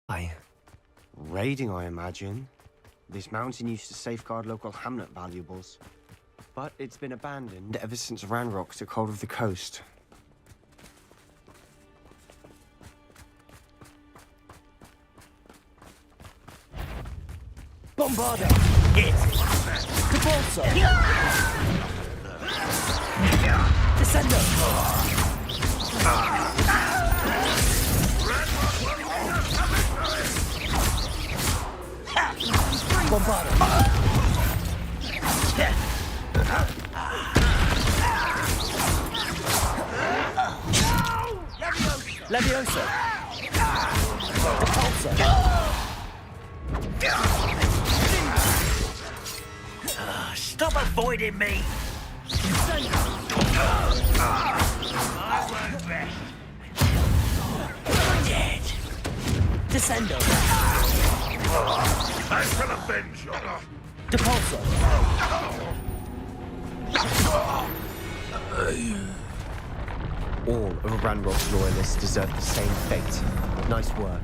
Why? Raiding, I imagine. This mountain used to safeguard local hamlet valuables. But it's been abandoned ever since Ranrock took hold of the coast. Bombarder! Hit! Repulsor! Descender! Bombarder! Leviosa! Repulsor! Stop avoiding me! I won't rest. Dead. Descender! I shall avenge you! Depulsor! All of Ranrock's loyalists deserve the same fate. Nice work.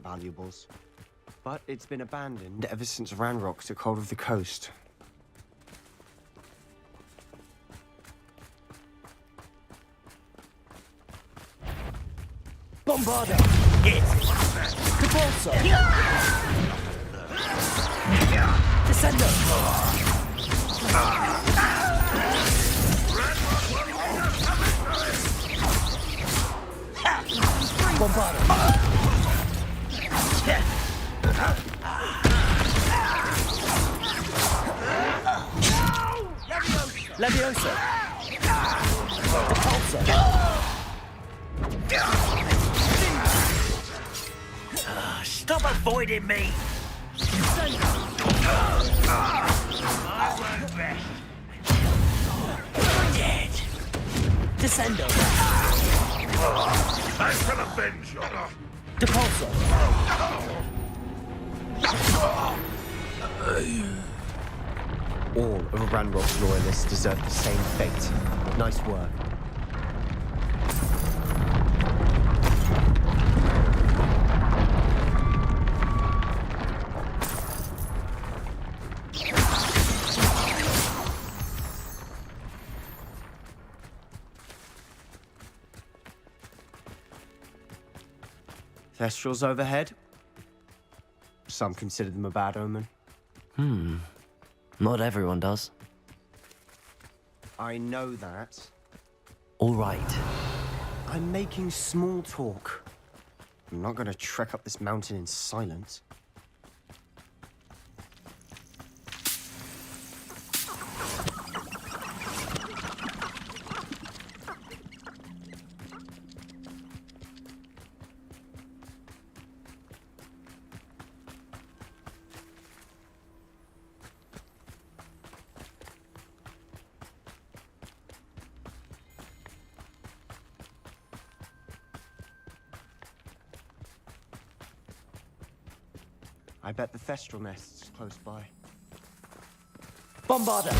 Valuables. But it's been abandoned ever since Ranrock took hold of the coast. Bombarder! Hit! Repulsor! Descender! Bombarder! Leviosa! Repulsor! Stop avoiding me! I won't rest. Dead. Descender! I shall avenge you! Depulsor! All of Ranrock's loyalists deserve the same fate. Nice work. Thestrals overhead. Some consider them a bad omen. Not everyone does. I know that. All right. I'm making small talk. I'm not gonna trek up this mountain in silence. I bet the Thestral nest's close by. Bombarder!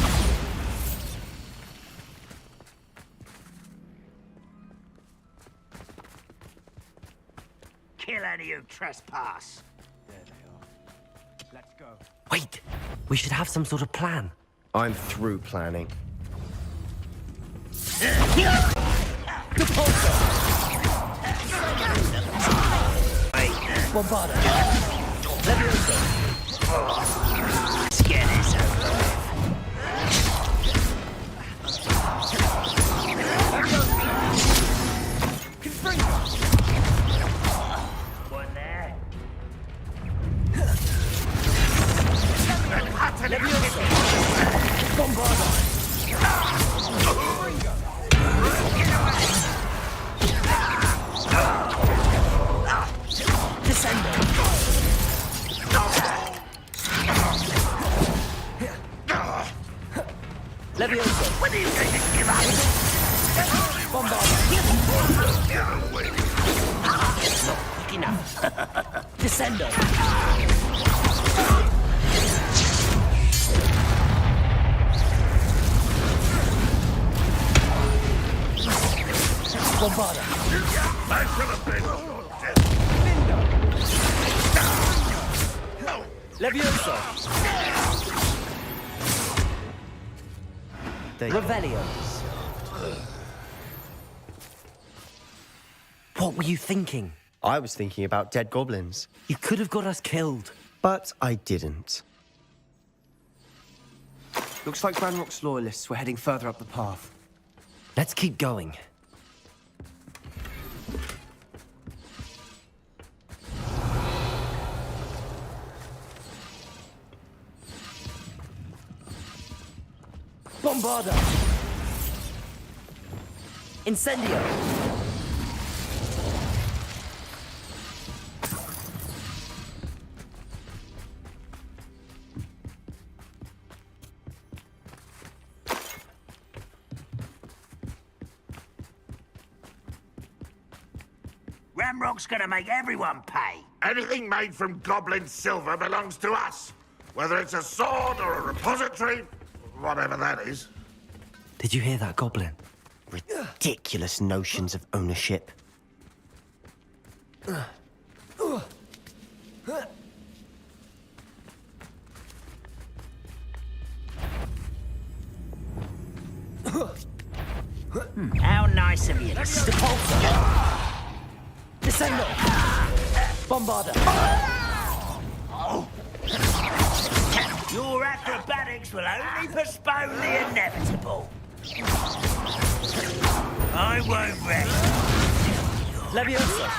Kill any who trespass! There they are. Let's go. Wait! We should have some sort of plan. I'm through planning. Depulsor! Bombarder! Leviosa! Skin is over. One there. Leviosa! Bombarder! Descender! Descendo. Bombarda. I shall avenge your death. Levioso. Revelio. What were you thinking? I was thinking about dead goblins, You could have got us killed. but I didn't. Looks like Ranrock's loyalists were heading further up the path. Let's keep going. Bombarda! Incendio! Ramrock's gonna make everyone pay. Anything made from goblin silver belongs to us. Whether it's a sword or a repository, whatever that is. Did you hear that, Goblin? Ridiculous notions of ownership. How nice of you to Descendo! Bombarda! Your acrobatics will only postpone the inevitable. I won't rest. Levioso!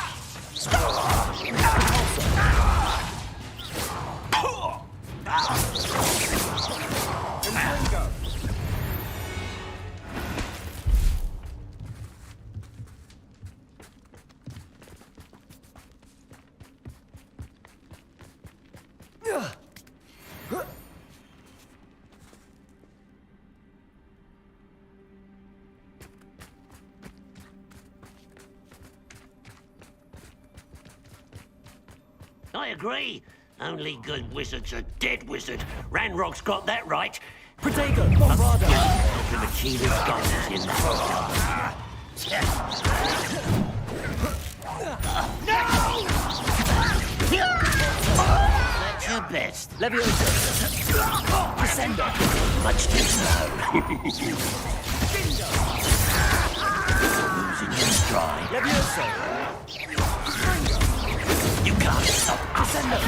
I agree. Only good wizards are dead wizard. Ranrock's got that right. Protego! Bombarda! Hoping the key to goblins in that. That's your best. Levioso! Descendo! Much too slow. Losing your stride. Levioso! You can't stop. Descendo!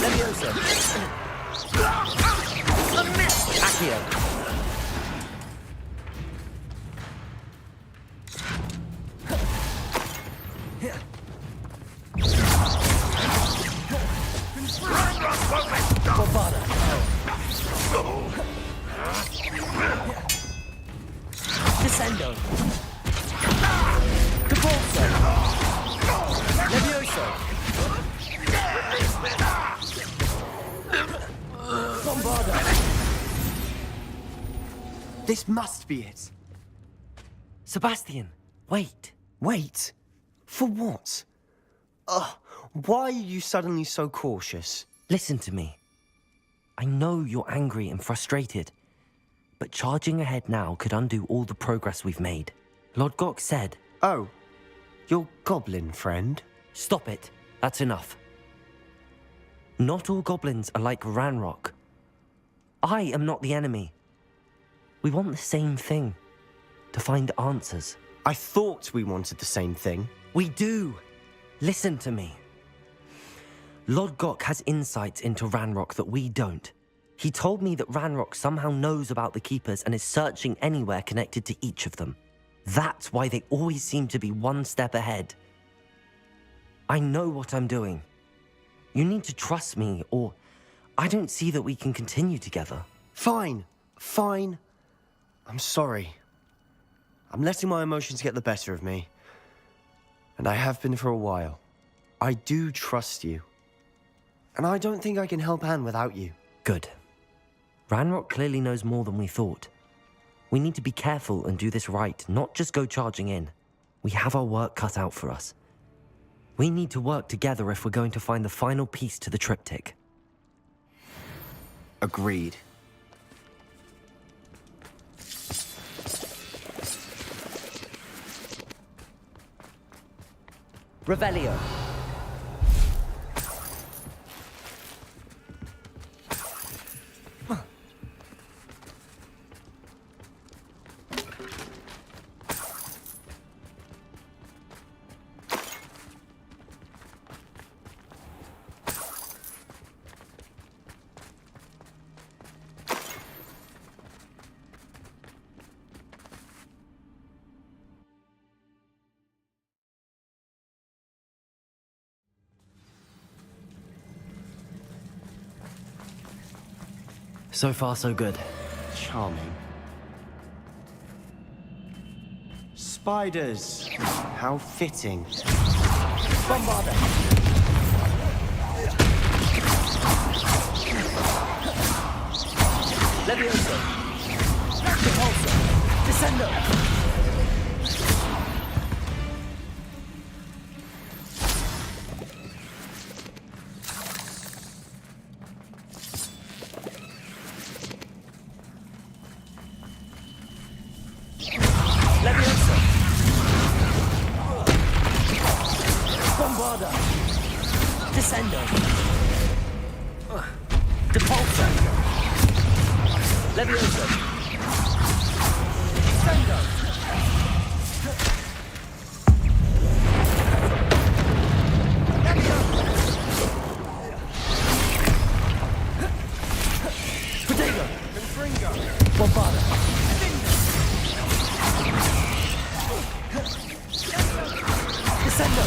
Levioso! Accio! Bombarda! Descendo! Capulso! Levioso! Bombarda! This must be it. Sebastian, wait. Wait. For what? Why are you suddenly so cautious? Listen to me. I know you're angry and frustrated, but charging ahead now could undo all the progress we've made. Lord Gok said... Oh, your goblin friend? Stop it. That's enough. Not all goblins are like Ranrock. I am not the enemy. We want the same thing. To find answers. I thought we wanted the same thing. We do. Listen to me. Lord Gok has insights into Ranrock that we don't. He told me that Ranrock somehow knows about the Keepers and is searching anywhere connected to each of them. That's why they always seem to be one step ahead. I know what I'm doing. You need to trust me, or I don't see that we can continue together. Fine. Fine. I'm sorry. I'm letting my emotions get the better of me. And I have been for a while. I do trust you. And I don't think I can help Anne without you. Good. Ranrock clearly knows more than we thought. We need to be careful and do this right, not just go charging in. We have our work cut out for us. We need to work together if we're going to find the final piece to the triptych. Agreed. Revelio. So far, so good. Charming. Spiders! How fitting. Bombarda! Levioso! Repulsor! Descendo! Levioso! Bombarda! Descendo! Depulsor! Levioso! Descendo! Protego! Bombarda! Descendo!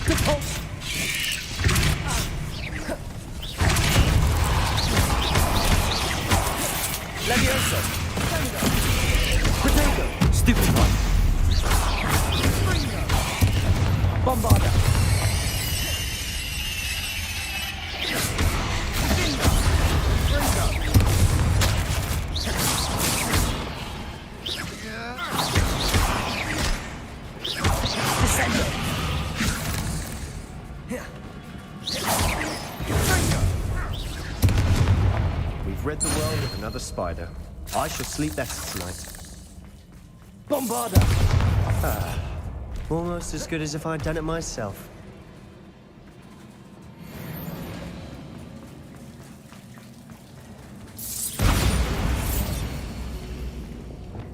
Good pulse! Levioso! Protego! Stupid one! Bombarda! Descendo! We've rid the world of another spider. I shall sleep better tonight. Bombarda! Almost as good as if I'd done it myself.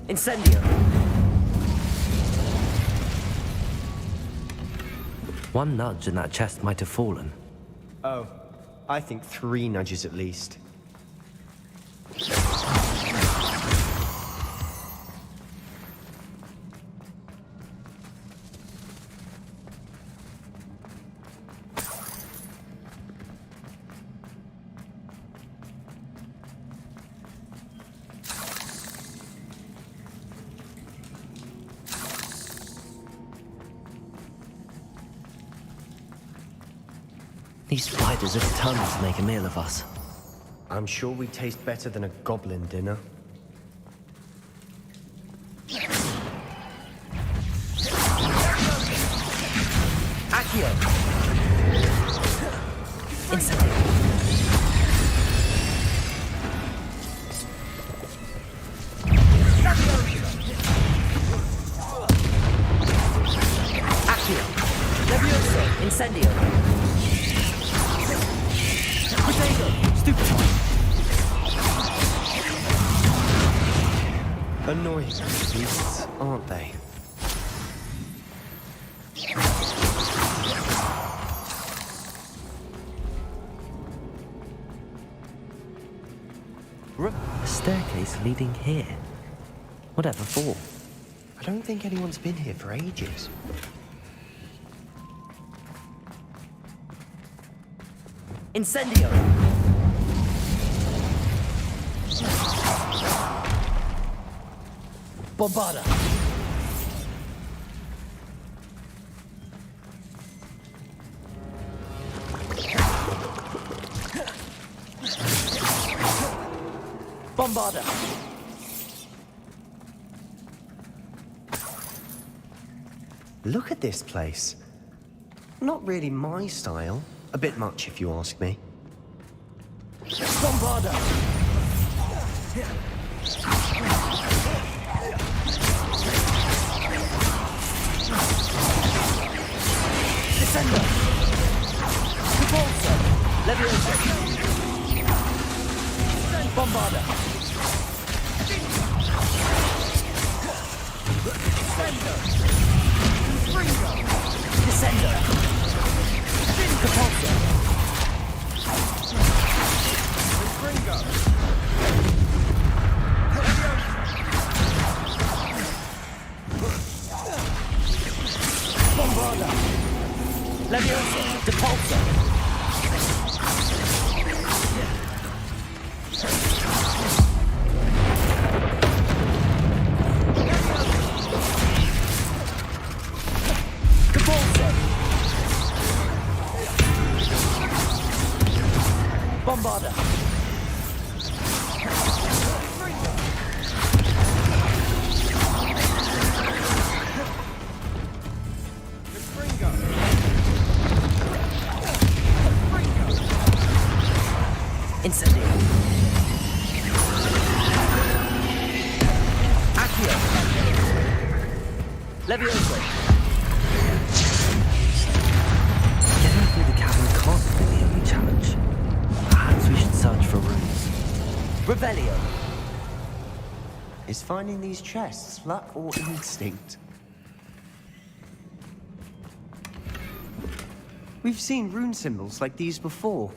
Incendio! One nudge and that chest might have fallen. Oh, I think 3 nudges at least. These spiders are determined to make a meal of us. I'm sure we taste better than a goblin dinner. Accio! Incendio! Accio! Levioso! Incendio! Protego! Stupid one! Annoying beasts, aren't they? A staircase leading here. Whatever for? I don't think anyone's been here for ages. Incendio! Bombarda! Bombarder! Look at this place. Not really my style. A bit much, if you ask me. Bombarder! Descender! Repulsor! Leviosa! Bombarder! Descender! Descender! Repulsor! Bombarder! Leviosa! Depulsor! Depulsor! Bombarder! Incendio! Accio! Leviosa! Getting through the cavern can't be the only challenge. Perhaps we should search for runes. Revelio! Is finding these chests luck or instinct? We've seen rune symbols like these before.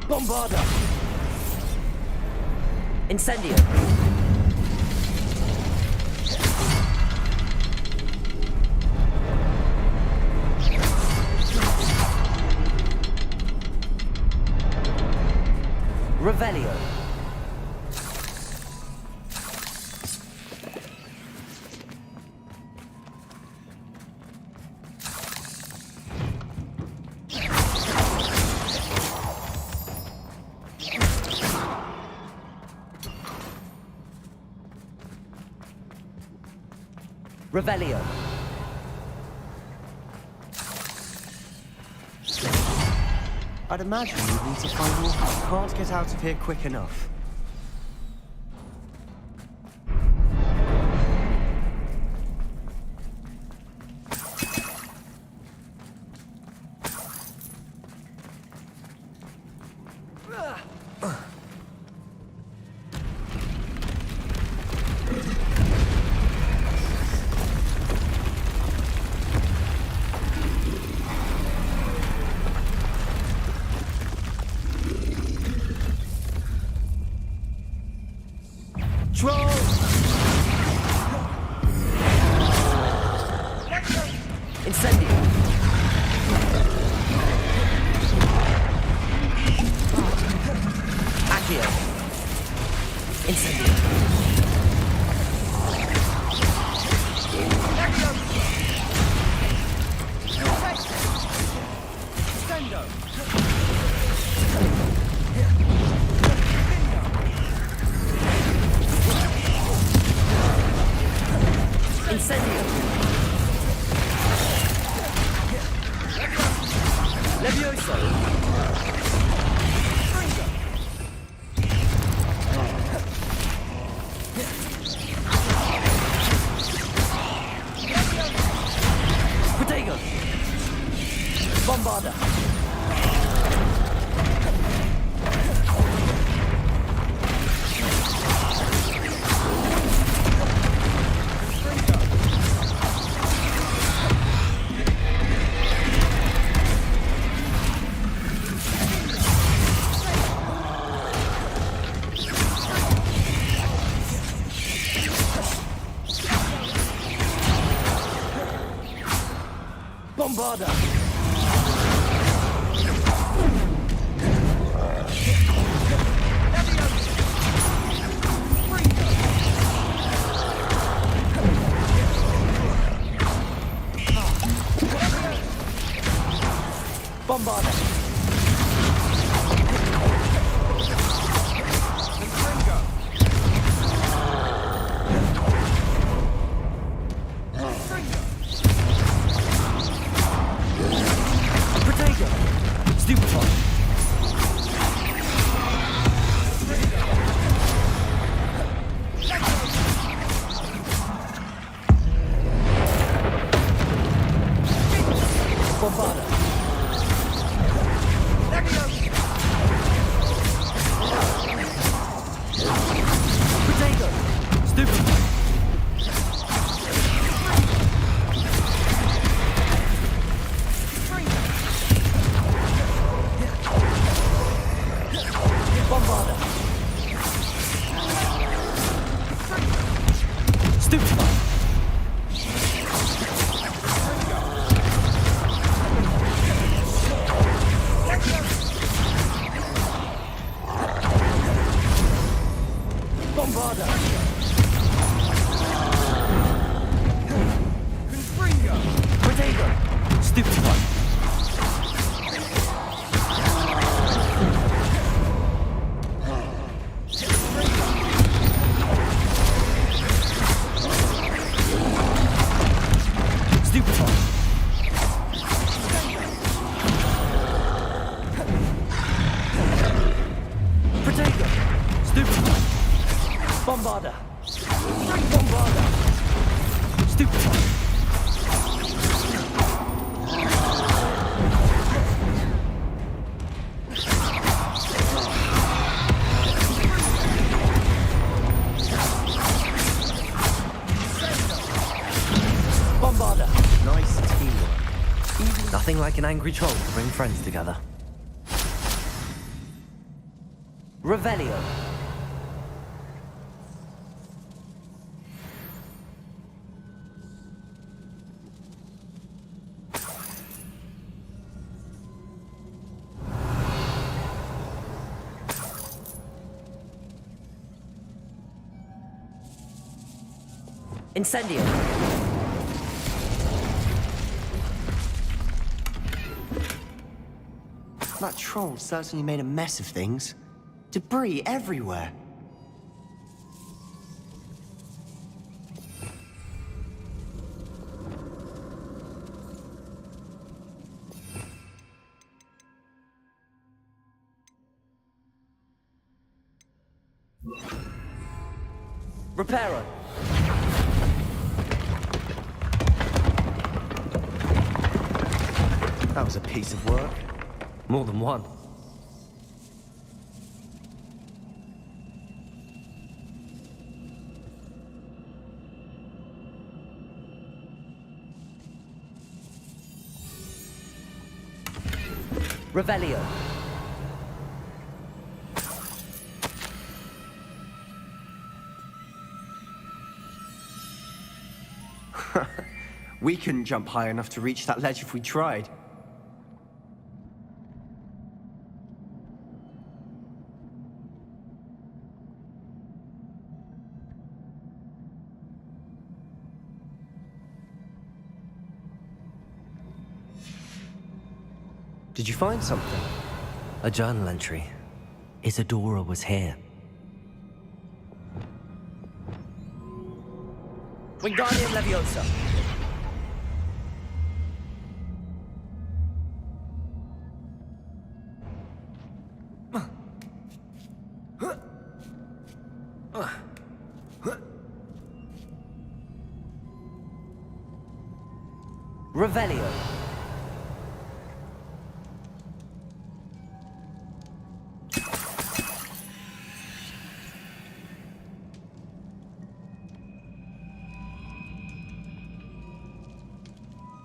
Bombarder! Incendio! Revelio! Revelio. I'd imagine we need to find more. Can't get out of here quick enough. Incendio! Accio! Incendio! Incendio! Levioso! Protego! Bombarder! Bombarder! Bombarda! Protego! Stupefy! Bombarda! Protego! Stupefy! Bombarda! Stupefy! Bombarda! Protego! Stupefy! Stupefy! Protego! Stupefy! Bombarda! Bombarda! Stupefy! Bombarda! Nice teamwork. Nothing like an angry troll to bring friends together. Revelio. Incendio. That troll certainly made a mess of things. Debris everywhere. Reparo. That was a piece of work. More than one. Revelio. We couldn't jump high enough to reach that ledge if we tried. Did you find something? A journal entry. Isadora was here. Wingardium Leviosa. Revelio.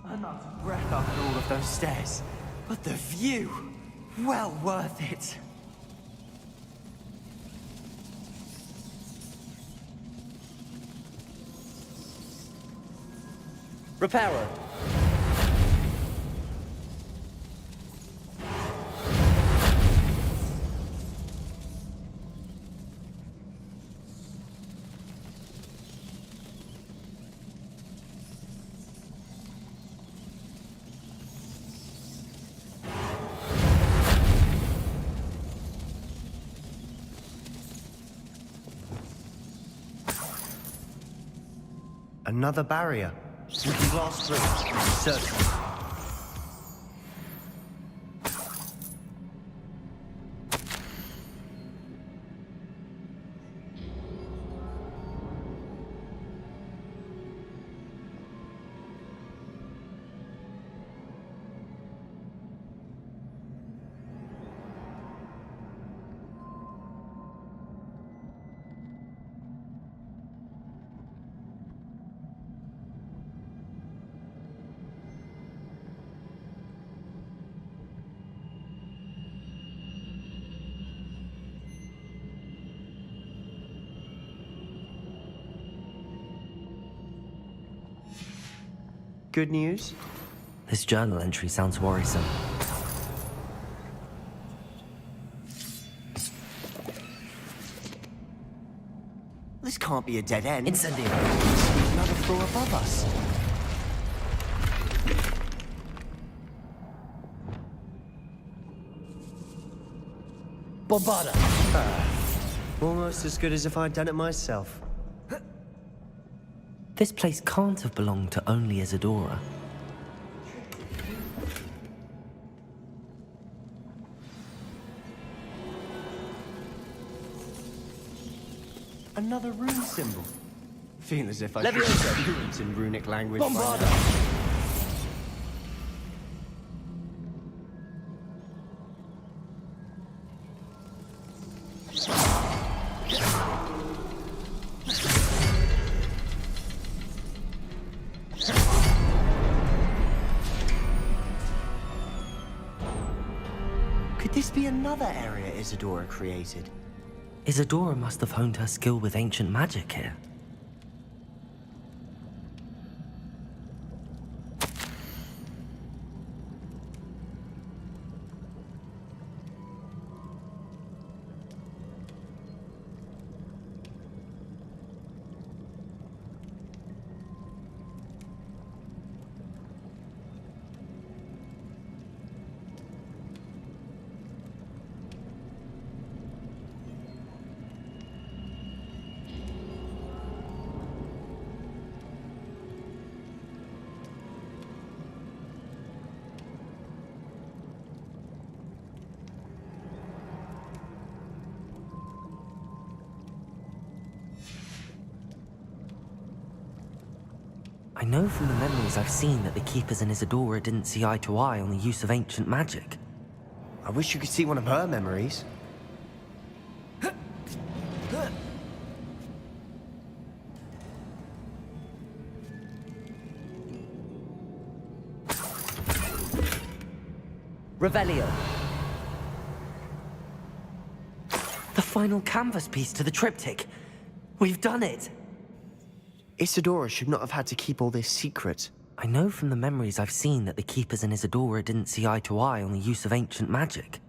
I'm out of breath after all of those stairs. But the view! Well worth it. Reparo. Another barrier. We can blast through. Certainly. Good news? This journal entry sounds worrisome. This can't be a dead end. Incendio. Another floor above us. Bombada! Almost as good as if I'd done it myself. This place can't have belonged to only Isadora. Another rune symbol. Feel as if I Leviosa. could say runes in runic language. by Bombada! now. Could this be another area Isadora created? Isadora must have honed her skill with ancient magic here. I know from the memories I've seen that the Keepers and Isadora didn't see eye to eye on the use of ancient magic. I wish you could see one of her memories. Revelio. The final canvas piece to the triptych. We've done it! Isadora should not have had to keep all this secret. I know from the memories I've seen that the Keepers and Isadora didn't see eye to eye on the use of ancient magic.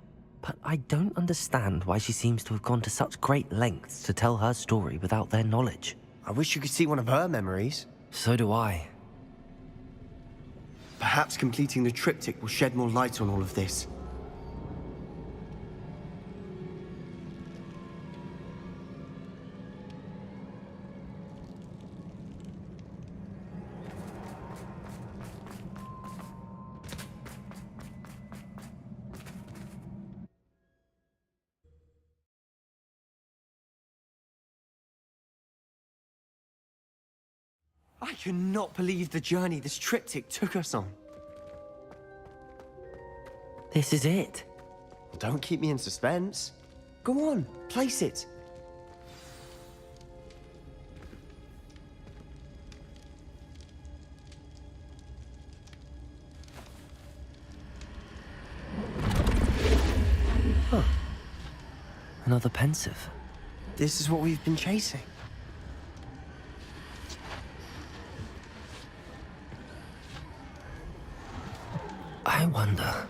But I don't understand why she seems to have gone to such great lengths to tell her story without their knowledge. I wish you could see one of her memories. So do I. Perhaps completing the triptych will shed more light on all of this. I cannot believe the journey this triptych took us on. This is it. Don't keep me in suspense. Go on, place it. Huh. Another pensive. This is what we've been chasing. I wonder.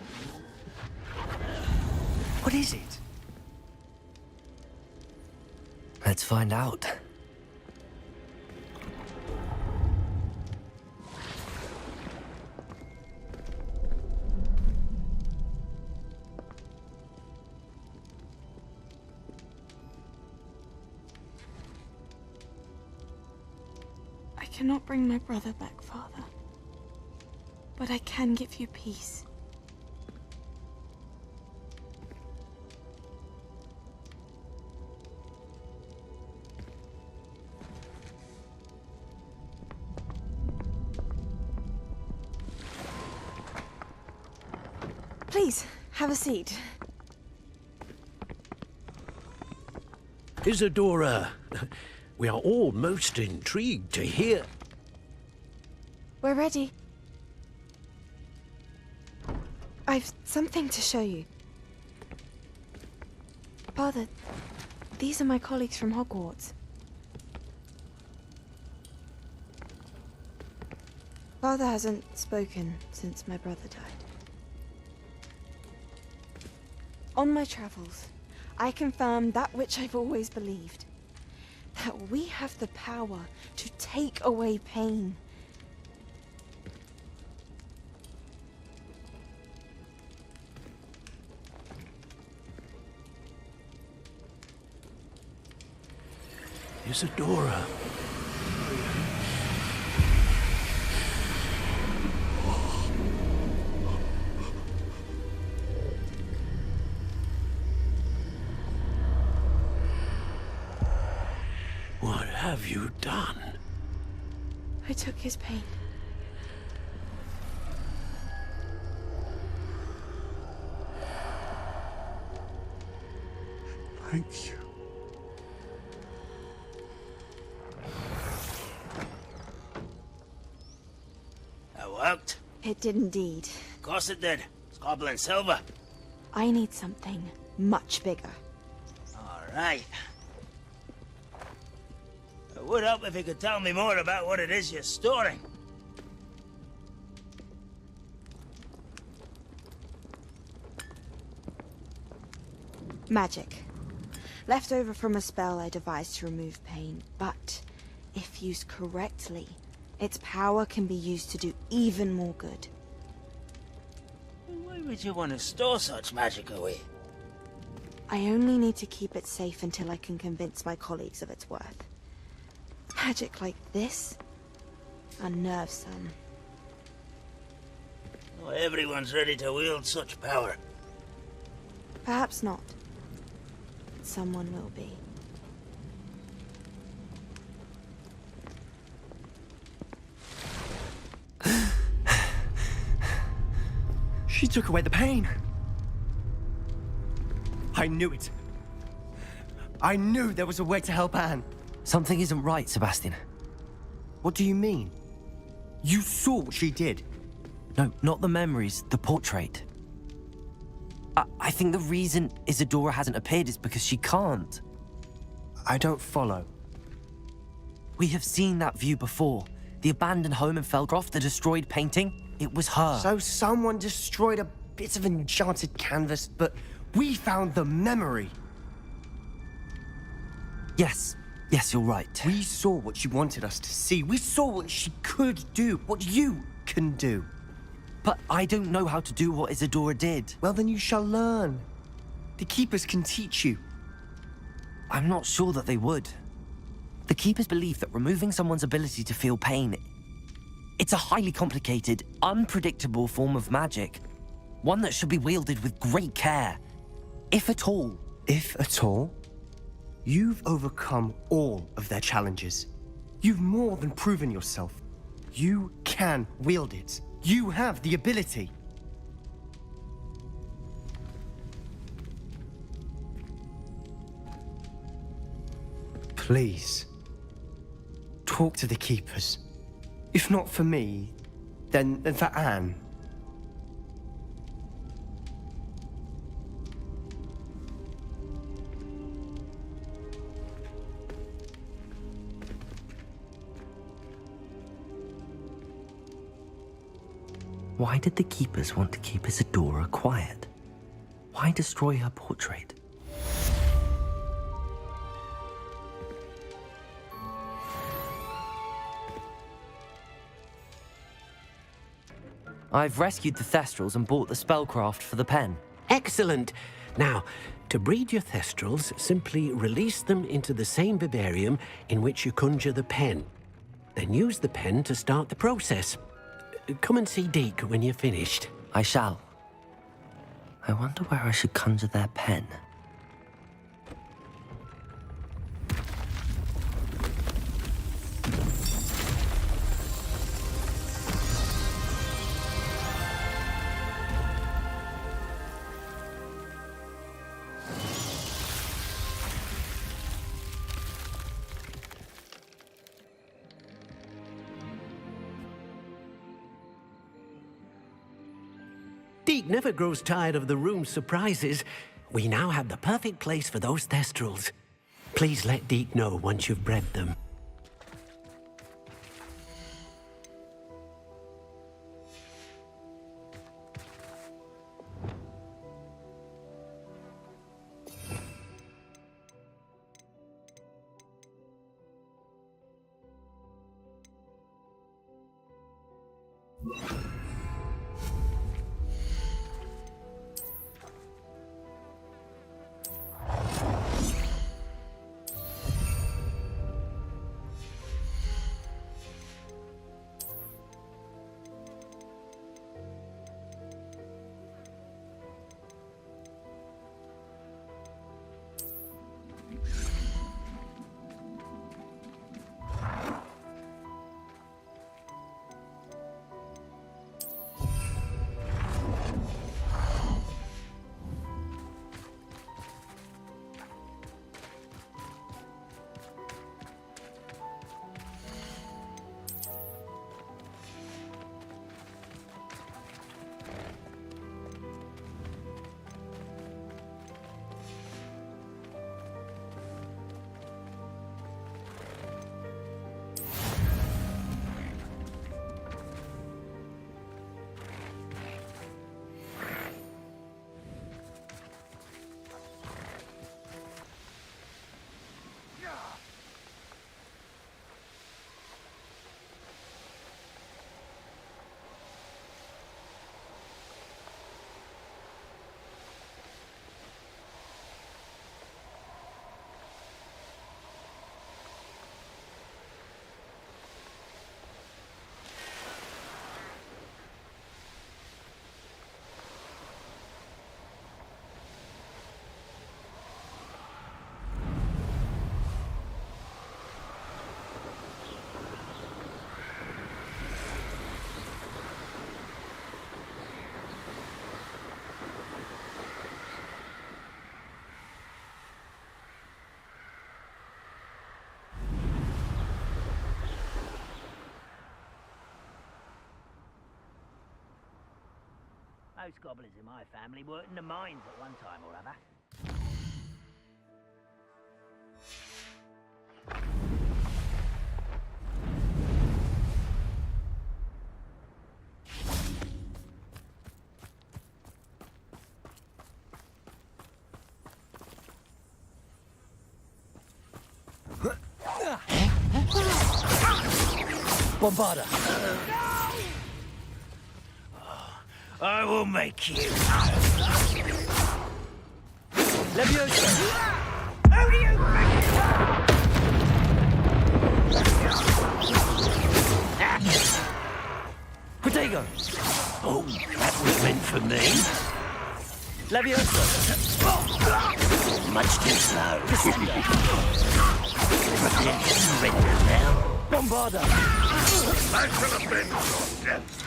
What is it? Let's find out. I cannot bring my brother back, Father. But I can give you peace. Please, have a seat. Isadora, we are all most intrigued to hear. We're ready. I've something to show you. Father, these are my colleagues from Hogwarts. Father hasn't spoken since my brother died. On my travels, I confirmed that which I've always believed. That we have the power to take away pain. Isadora. What have you done? I took his pain. Thank you. That worked. It did indeed. Of course it did. It's goblin silver. I need something much bigger. All right. It would help if you could tell me more about what it is you're storing. Magic. Left over from a spell I devised to remove pain, but if used correctly, its power can be used to do even more good. Why would you want to store such magic away? I only need to keep it safe until I can convince my colleagues of its worth. Magic like this unnerves some. Not everyone's ready to wield such power. Perhaps not. But someone will be. She took away the pain. I knew it. I knew there was a way to help Anne. Something isn't right, Sebastian. What do you mean? You saw what she did. No, not the memories, the portrait. I think the reason Isadora hasn't appeared is because she can't. I don't follow. We have seen that view before. The abandoned home in Feldcroft, the destroyed painting. It was her. So someone destroyed a bit of enchanted canvas, but we found the memory. Yes, you're right. We saw what she wanted us to see. We saw what she could do, what you can do. But I don't know how to do what Isadora did. Well, then you shall learn. The Keepers can teach you. I'm not sure that they would. The Keepers believe that removing someone's ability to feel pain, it's a highly complicated, unpredictable form of magic. One that should be wielded with great care. If at all. If at all? You've overcome all of their challenges. You've more than proven yourself. You can wield it. You have the ability. Please, talk to the Keepers. If not for me, then for Anne. Why did the Keepers want to keep Isadora quiet? Why destroy her portrait? I've rescued the Thestrals and bought the spellcraft for the pen. Excellent. Now, to breed your Thestrals, simply release them into the same vivarium in which you conjure the pen. Then use the pen to start the process. Come and see Deke when you're finished. I shall. I wonder where I should conjure their pen. Deke never grows tired of the room's surprises. We now have the perfect place for those thestrals. Please let Deke know once you've bred them. Most goblins in my family worked in the mines at one time or other. Bombarda! I will make you. Leviosa! How do you make Protego! Oh, that was meant for me. Leviosa! Much too slow. Descender! Surrender now. Bombarda! That could have been your death.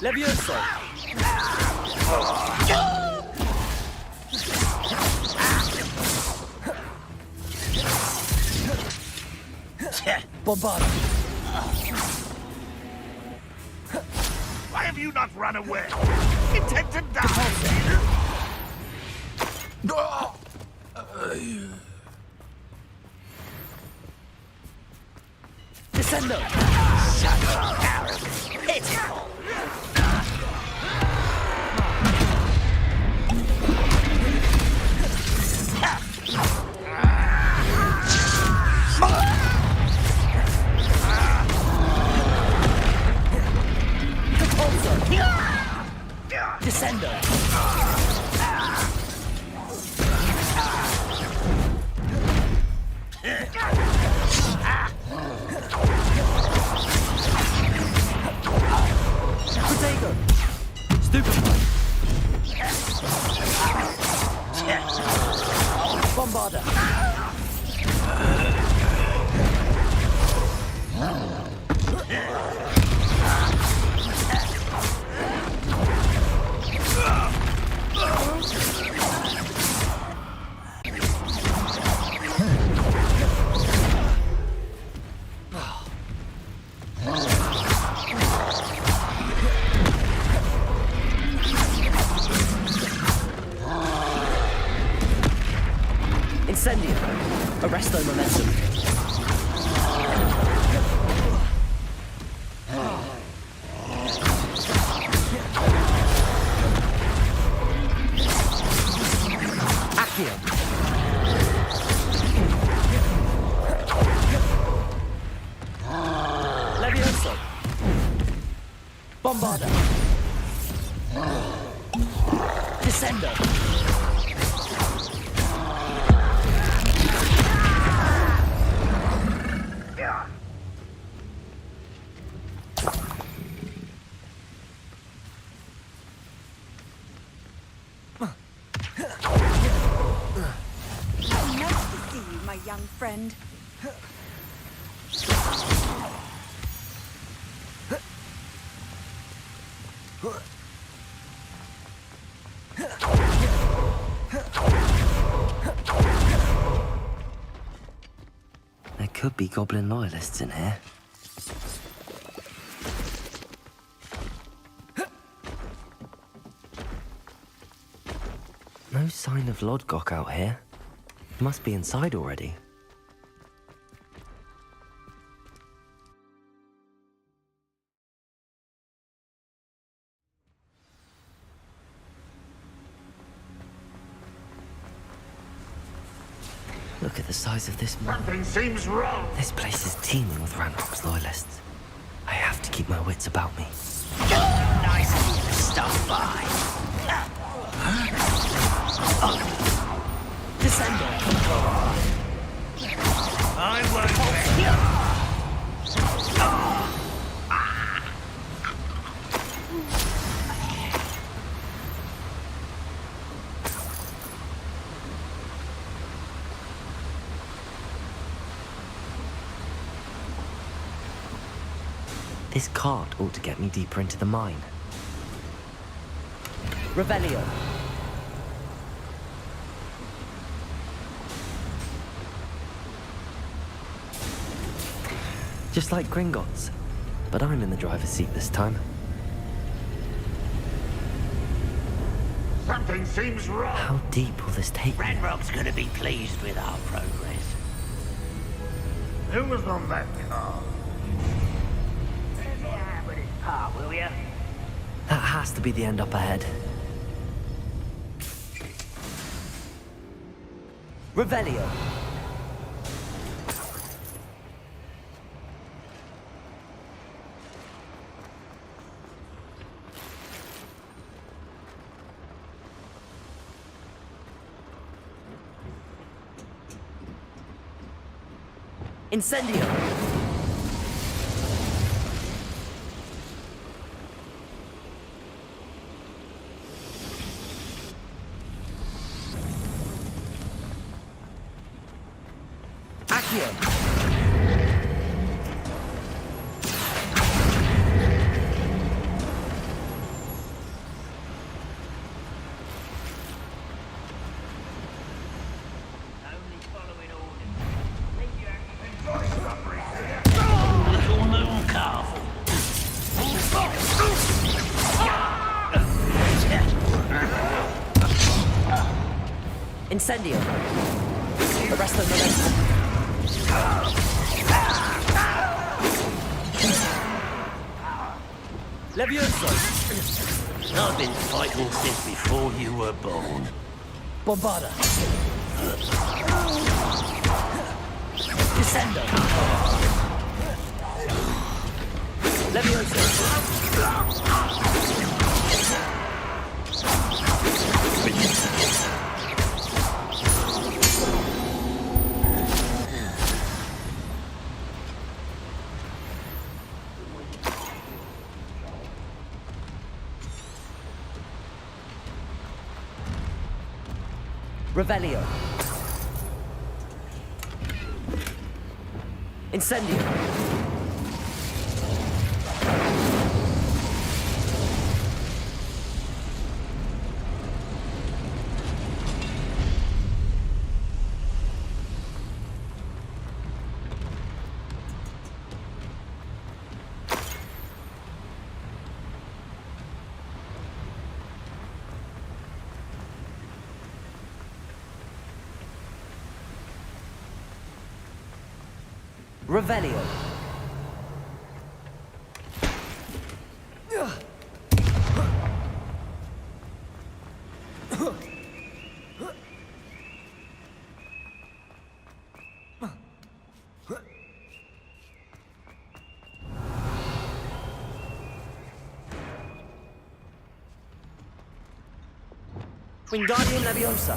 Leviosa! Bombarda! Why have you not run away? Intent to die! Descendo! Such arrogance. Pitiful. Descendo! Bombarder! Incendio! Arresto momentum. Accio! Levioso! Bombarder! Descendo! Nice to see you, my young friend. There could be goblin loyalists in here. No sign of Lodgok out here. He must be inside already. Look at the size of this map. Something seems wrong. This place is teeming with Ranrock's loyalists. I have to keep my wits about me. Nice of you to stop by. Descendo! I won't let you. This cart ought to get me deeper into the mine. Revelio. Just like Gringotts, but I'm in the driver's seat this time. Something seems wrong. How deep will this take me? Ranrock's gonna be pleased with our progress. Who was on that car? Let me out with this part, will ya? That has to be the end up ahead. Revelio. Incendio! Accio! Only following orders. Leave your Little moon calf. Incendio! Arresto momentum. Levioso! I've been fighting since before you were born. Bombarda! Descendo! Levioso! Revelio. Incendio! Revelio. Wingardium Leviosa.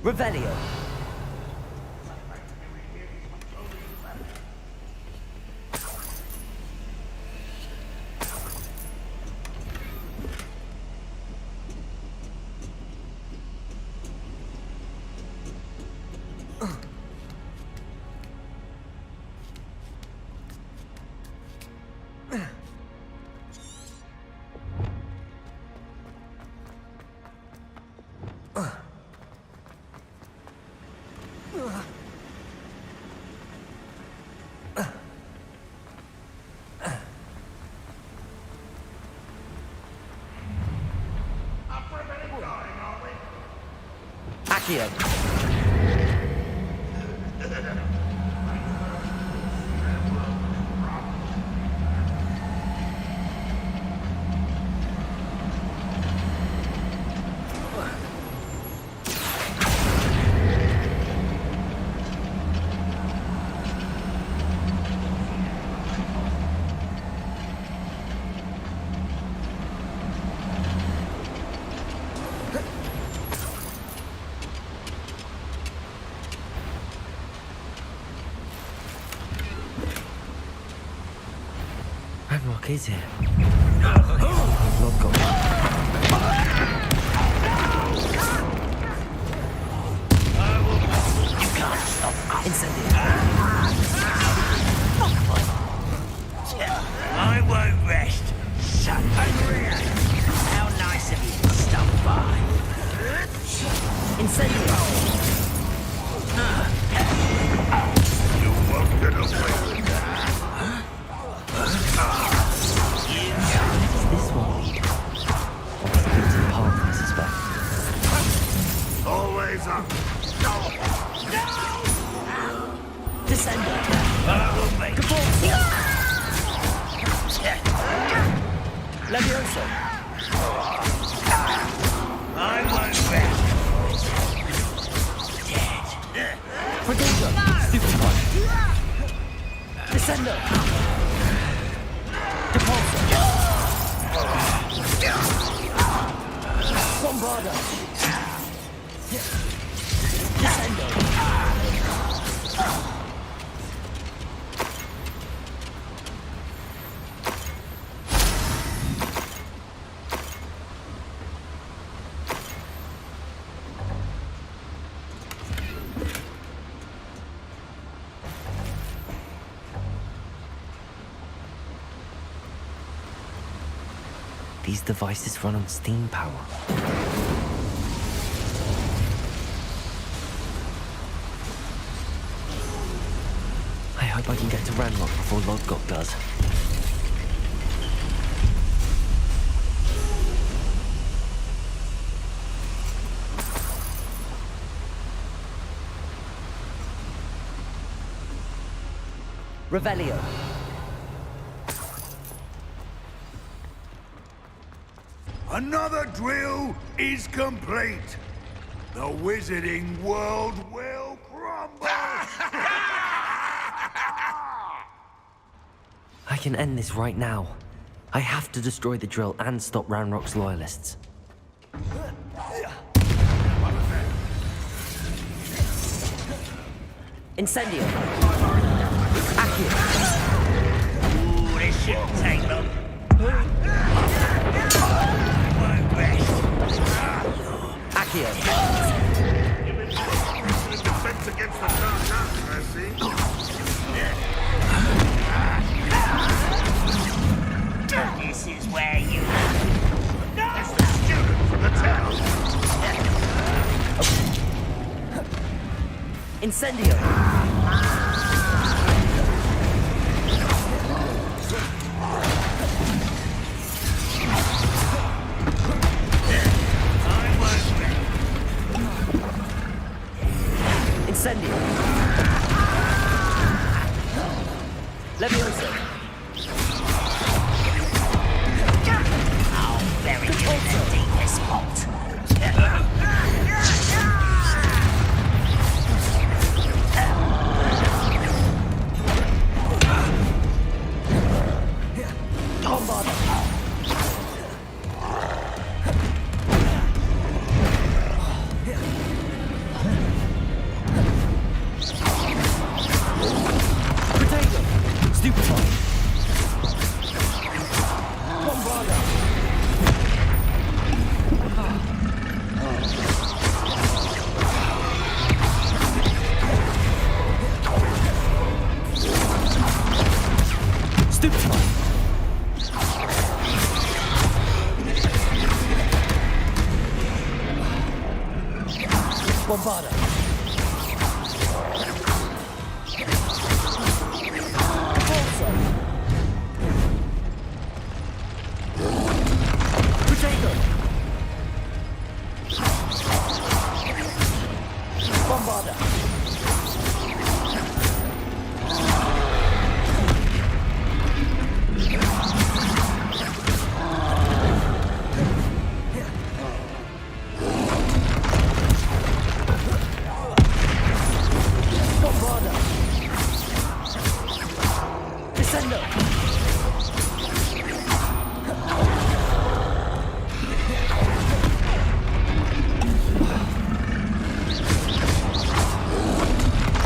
Revelio. Accio. Embark is here. Lord God. You can't stop us. Incendio. I won't rest. Son of a... How nice of you to stop by. Incendio. You won't get away with that. This one lead. Off the beaten path, I suspect. Always up. Descender. I will make Levioso. I won't rest. Dead. Predictor. Stupid punch. Descender. Depulsor. Bombarda. Descendo. These devices run on steam power. I hope I can get to Ranrock before Lodgok does. Revelio. Another drill is complete. The wizarding world will crumble. I can end this right now. I have to destroy the drill and stop Ranrock's loyalists. Incendio. Accio. Ooh, this shouldn't take long. Incendio! Incendio! Leviosa! I'll bury you in the deepest spot. Bombarda! Potato! Bombarda! Descendo!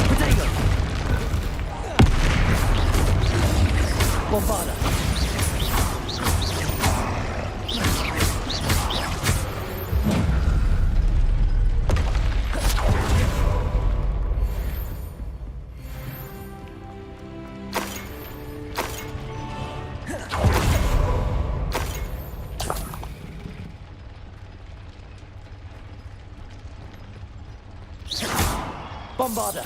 Potato! Bombarda! Bombarda!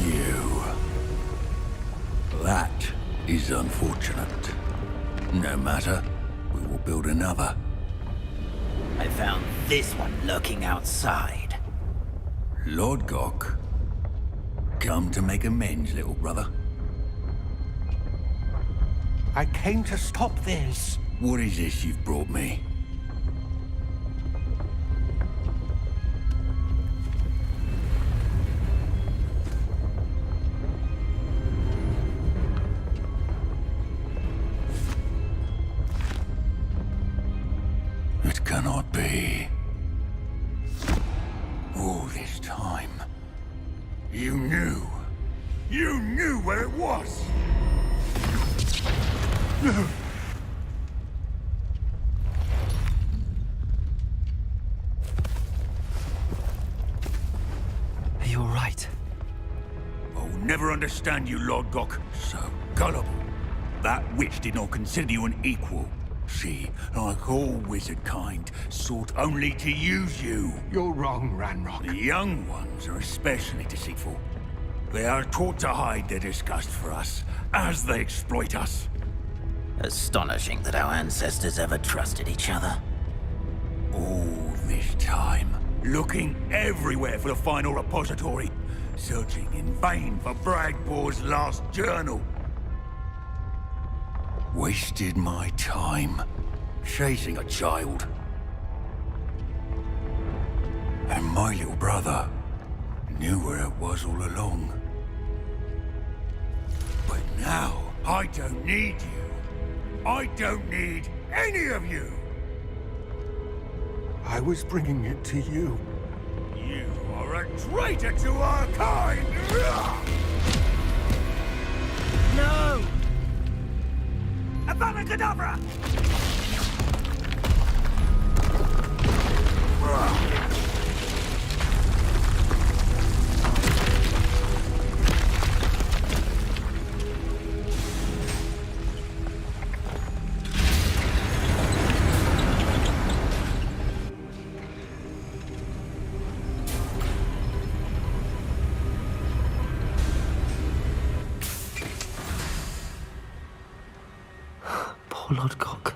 You. That is unfortunate. No matter, we will build another. I found this one lurking outside. Lord Gok, come to make amends, little brother. I came to stop this. What is this you've brought me? It cannot be. All this time, you knew. You knew where it was. Are you alright? I'll never understand you, Lord Gok. So gullible. That witch did not consider you an equal. She, like all wizard kind, sought only to use you. You're wrong, Ranrock. The young ones are especially deceitful. They are taught to hide their disgust for us, as they exploit us. Astonishing that our ancestors ever trusted each other. All this time, looking everywhere for the final repository, searching in vain for Bragbor's last journal. Wasted my time, chasing a child. And my little brother knew where it was all along. But now, I don't need you. I don't need any of you. I was bringing it to you. You are a traitor to our kind! No! Avada Kedavra! Poor Lodgok.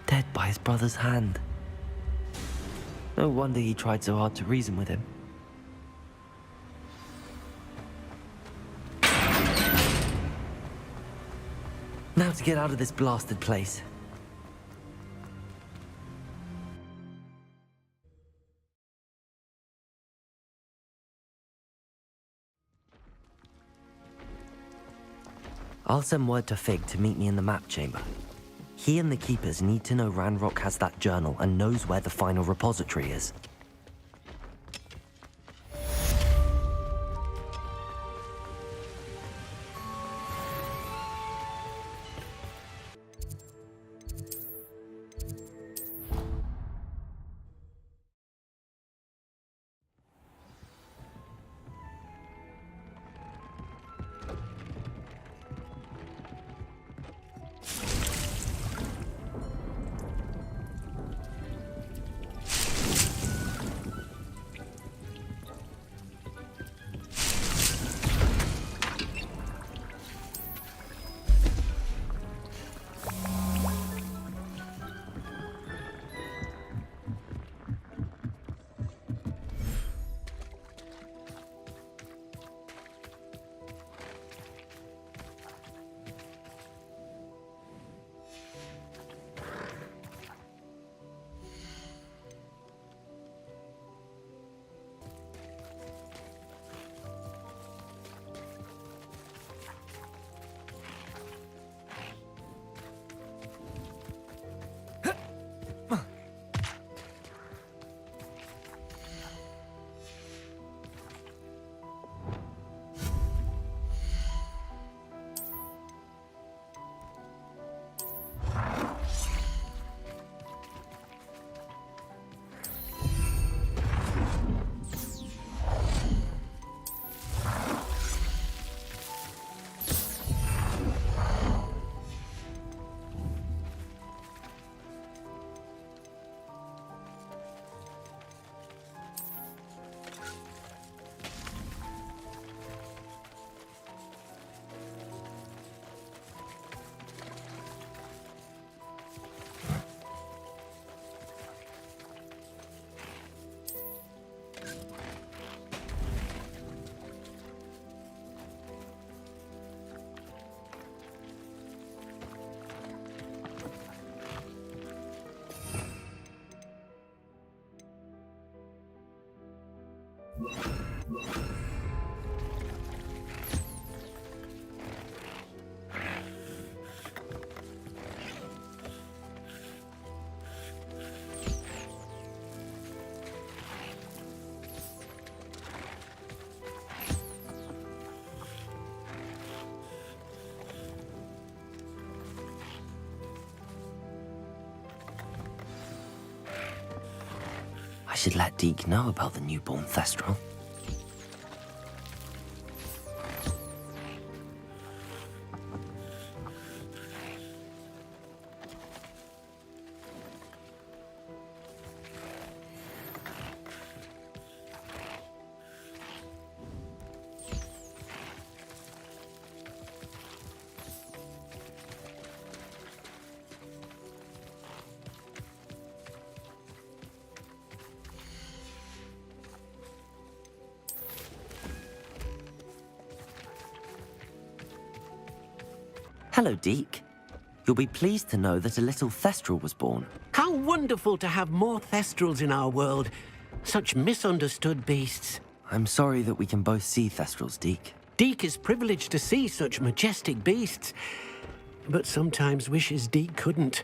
Dead by his brother's hand. No wonder he tried so hard to reason with him. Now to get out of this blasted place. I'll send word to Fig to meet me in the map chamber. He and the Keepers need to know Ranrock has that journal and knows where the final repository is. I should let Deke know about the newborn Thestral. Hello, Deke. You'll be pleased to know that a little Thestral was born. How wonderful to have more Thestrals in our world. Such misunderstood beasts. I'm sorry that we can both see Thestrals, Deke. Deke is privileged to see such majestic beasts, but sometimes wishes Deke couldn't.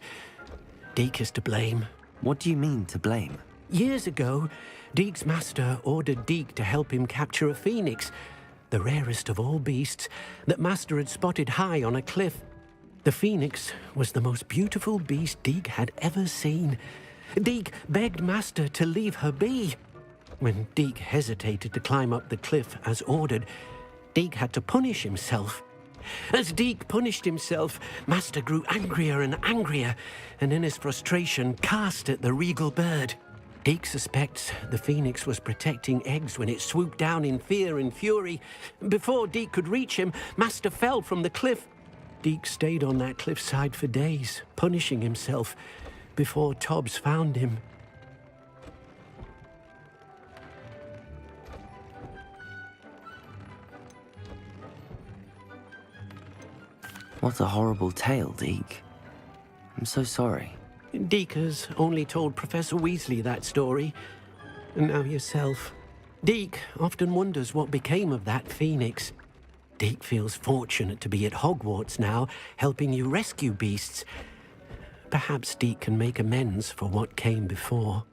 Deke is to blame. What do you mean, to blame? Years ago, Deke's master ordered Deke to help him capture a phoenix, the rarest of all beasts, that Master had spotted high on a cliff. The phoenix was the most beautiful beast Deke had ever seen. Deke begged Master to leave her be. When Deke hesitated to climb up the cliff as ordered, Deke had to punish himself. As Deke punished himself, Master grew angrier and angrier, and in his frustration cast at the regal bird. Deke suspects the phoenix was protecting eggs when it swooped down in fear and fury. Before Deke could reach him, Master fell from the cliff. Deke stayed on that cliffside for days, punishing himself, before Tobbs found him. What a horrible tale, Deke. I'm so sorry. Deke has only told Professor Weasley that story, and now yourself. Deke often wonders what became of that phoenix. Deke feels fortunate to be at Hogwarts now, helping you rescue beasts. Perhaps Deke can make amends for what came before.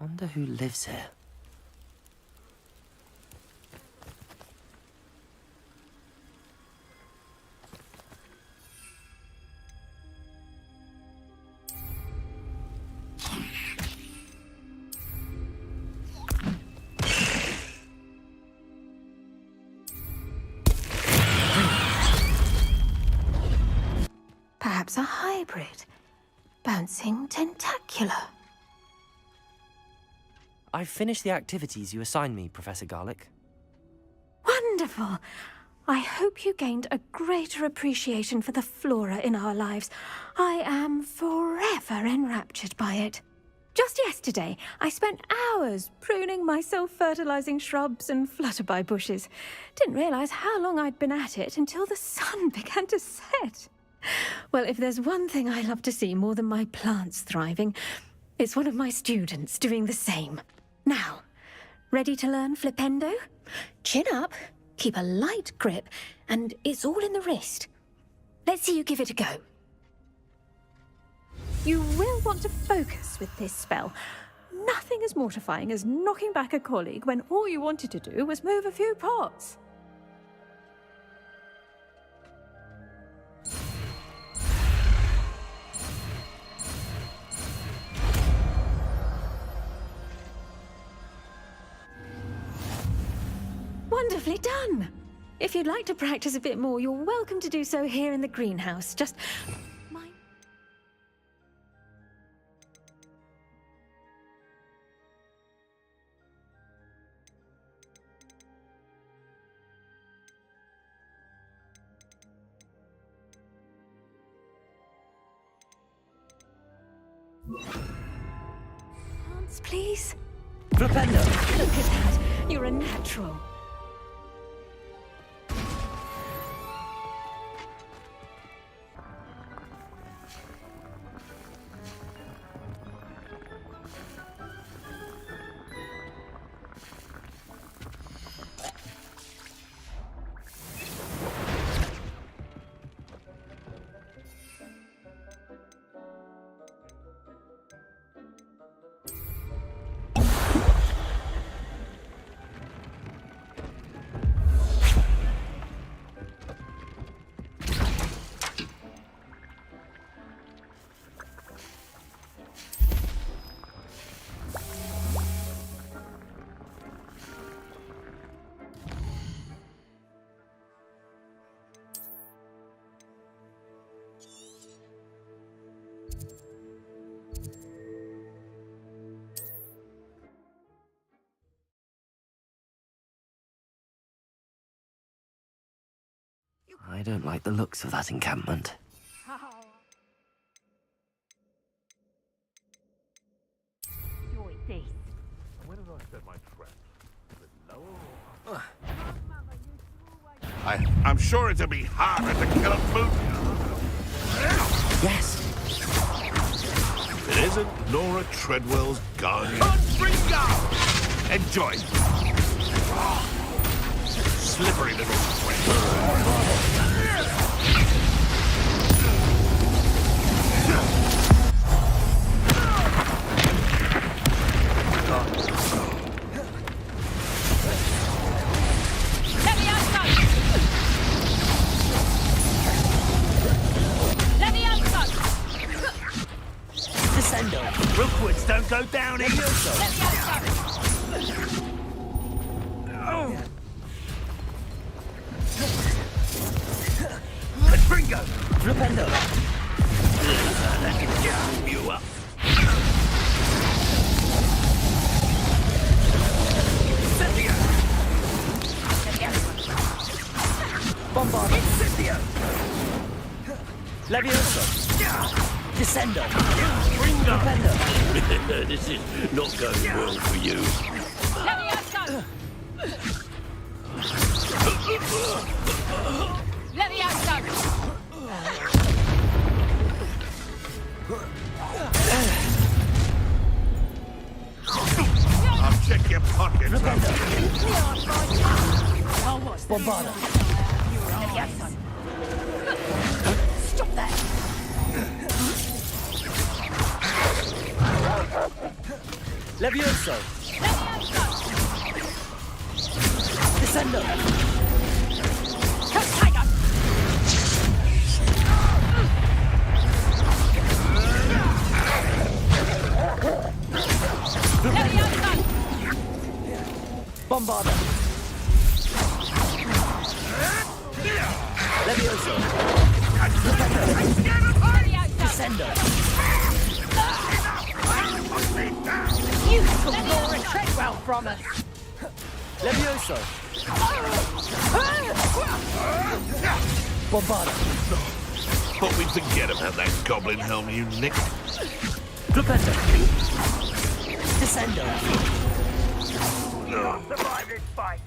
Wonder who lives here. Perhaps a hybrid. Bouncing tentacular. I've finished the activities you assigned me, Professor Garlick. Wonderful! I hope you gained a greater appreciation for the flora in our lives. I am forever enraptured by it. Just yesterday, I spent hours pruning my self-fertilizing shrubs and flutterby bushes. Didn't realize how long I'd been at it until the sun began to set. Well, if there's one thing I love to see more than my plants thriving, it's one of my students doing the same. Now, ready to learn Flipendo? Chin up, keep a light grip, and it's all in the wrist. Let's see you give it a go. You will want to focus with this spell. Nothing as mortifying as knocking back a colleague when all you wanted to do was move a few pots. Wonderfully done! If you'd like to practice a bit more, you're welcome to do so here in the greenhouse. Just mind. Plants, please. Flipendo! Look at that. You're a natural. I don't like the looks of that encampment. I'm sure it'll be harder to kill a boot. Yes. It isn't Nora Treadwell's guardian. Enjoy. Slippery little squid. Descendo. Rookwoods don't go down here. Springo. Flipendo. That can jam you up. Incendio. Bombarda. Incendio. Levioso. Descendo. Springo. Flipendo. This is not going well for you. Levioso! Levioso! I'll check your pockets. Bombarda. Stop that! Levioso. Levioso! Descendo. Tiger! Levioso! Bombarda. Levioso. Descendo. You took Nora Treadwell from us! Levioso. Bombarda. Thought we'd forget about that goblin helm you nicked. Flipendo. Descendo. Survive this fight.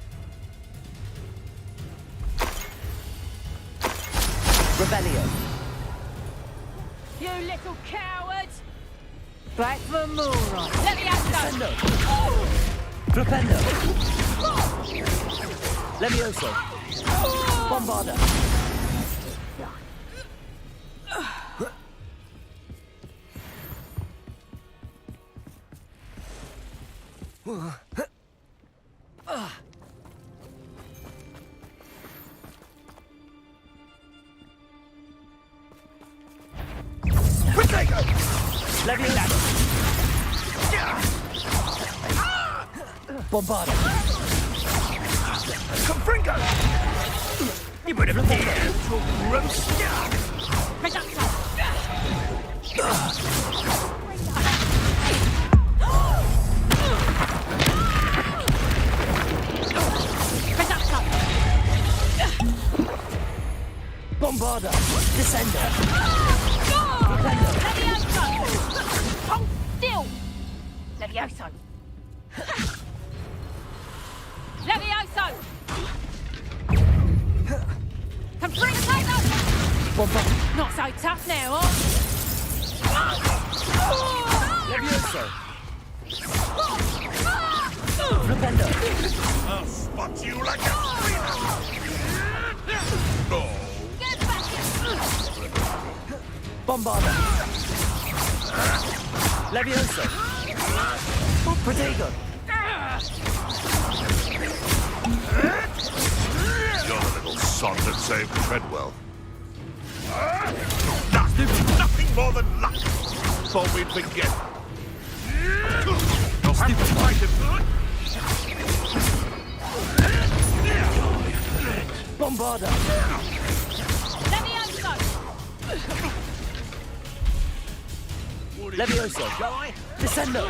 Rebellion. You little cowards! Back for more! Levioso! Descendo. Flipendo. Levioso. Bombarda. Levioso. Bombarda. Confringo! You better be here to roast. Bombarda. Descendo. Levioso! Hold still! Levioso! Levioso! Confringo! Bombarda. Not so tough now, huh? Levioso. Flipendo. I'll spot you like a no. Get back here! Bombarda. Levioso. Protego. You're the little sod that saved Treadwell. Nothing more than luck. Thought we'd forget. You'll have to fight him. Bombarda. Levioso! Levioso. Descendo.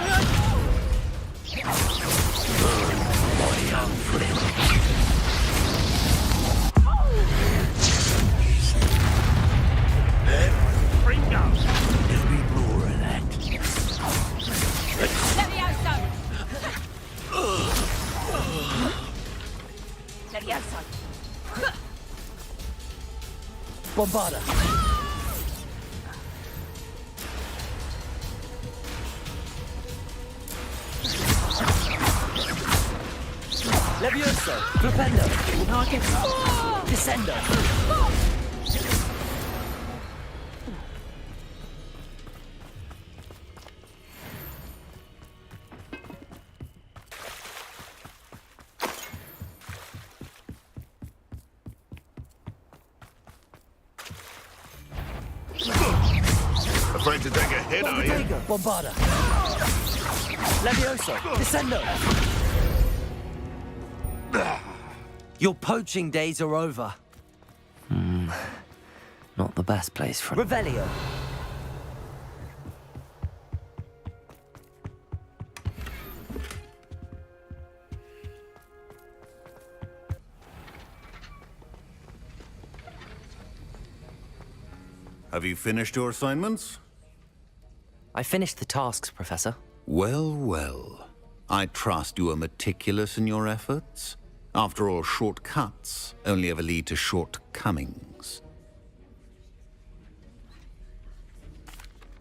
Bombarda! Levioso! Flipendo! Descendo! Afraid to take a hit, are you? Bombarda! Levioso! Descendo! Your poaching days are over. Not the best place for... Revelio! Have you finished your assignments? I finished the tasks, Professor. Well, well. I trust you are meticulous in your efforts. After all, shortcuts only ever lead to shortcomings.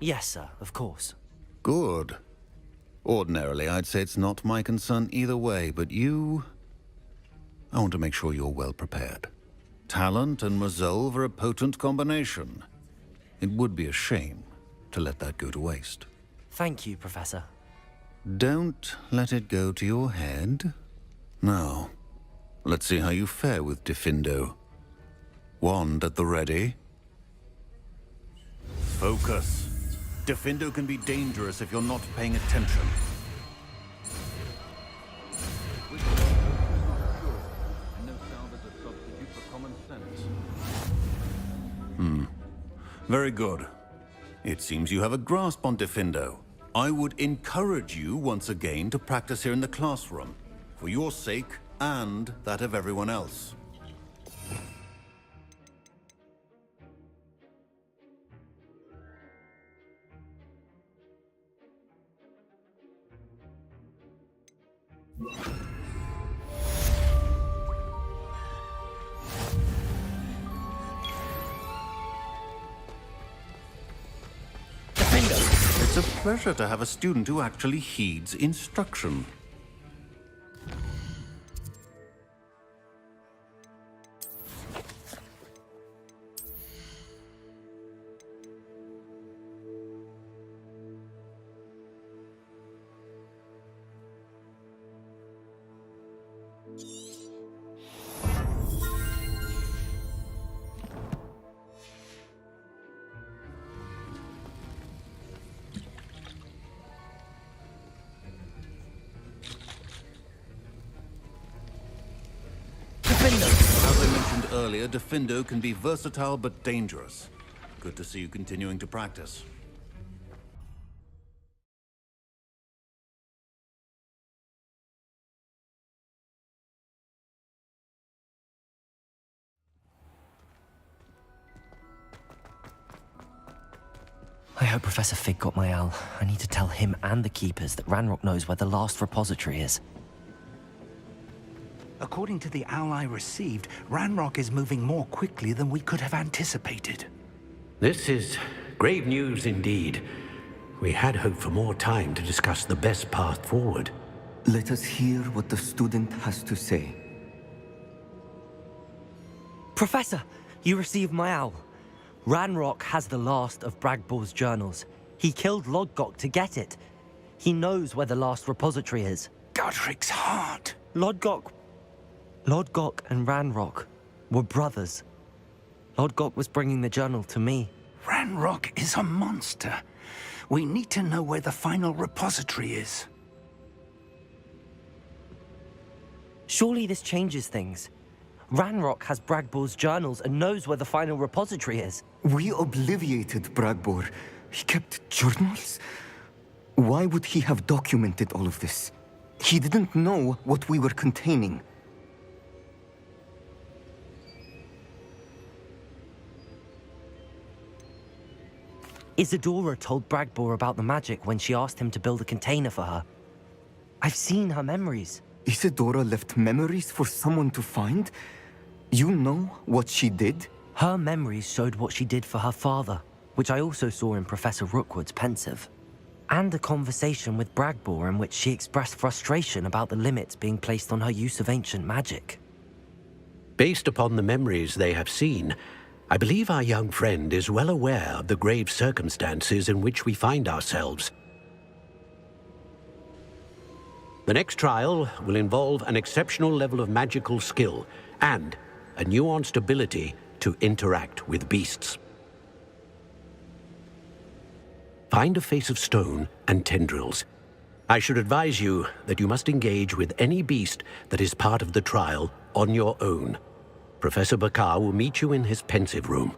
Yes, sir, of course. Good. Ordinarily, I'd say it's not my concern either way, but you... I want to make sure you're well prepared. Talent and resolve are a potent combination. It would be a shame to let that go to waste. Thank you, Professor. Don't let it go to your head. Now, let's see how you fare with Diffindo. Wand at the ready. Focus. Diffindo can be dangerous if you're not paying attention. Very good. It seems you have a grasp on Diffindo. I would encourage you once again to practice here in the classroom, for your sake and that of everyone else. It's a pleasure to have a student who actually heeds instruction. As I mentioned earlier, Diffindo can be versatile but dangerous. Good to see you continuing to practice. I hope Professor Fig got my owl. I need to tell him and the Keepers that Ranrock knows where the last repository is. According to the owl I received, Ranrock is moving more quickly than we could have anticipated. This is grave news indeed. We had hoped for more time to discuss the best path forward. Let us hear what the student has to say. Professor, you received my owl. Ranrock has the last of Bragbor's journals. He killed Lodgok to get it. He knows where the last repository is. Godric's heart. Lodgok and Ranrock were brothers. Lodgok was bringing the journal to me. Ranrock is a monster. We need to know where the final repository is. Surely this changes things. Ranrock has Bragbor's journals and knows where the final repository is. We obliviated Bragbor. He kept journals? Why would he have documented all of this? He didn't know what we were containing. Isadora told Bragbor about the magic when she asked him to build a container for her. I've seen her memories. Isadora left memories for someone to find? You know what she did? Her memories showed what she did for her father, which I also saw in Professor Rookwood's pensive. And a conversation with Bragbor in which she expressed frustration about the limits being placed on her use of ancient magic. Based upon the memories they have seen, I believe our young friend is well aware of the grave circumstances in which we find ourselves. The next trial will involve an exceptional level of magical skill and a nuanced ability to interact with beasts. Find a face of stone and tendrils. I should advise you that you must engage with any beast that is part of the trial on your own. Professor Bakar will meet you in his pensive room.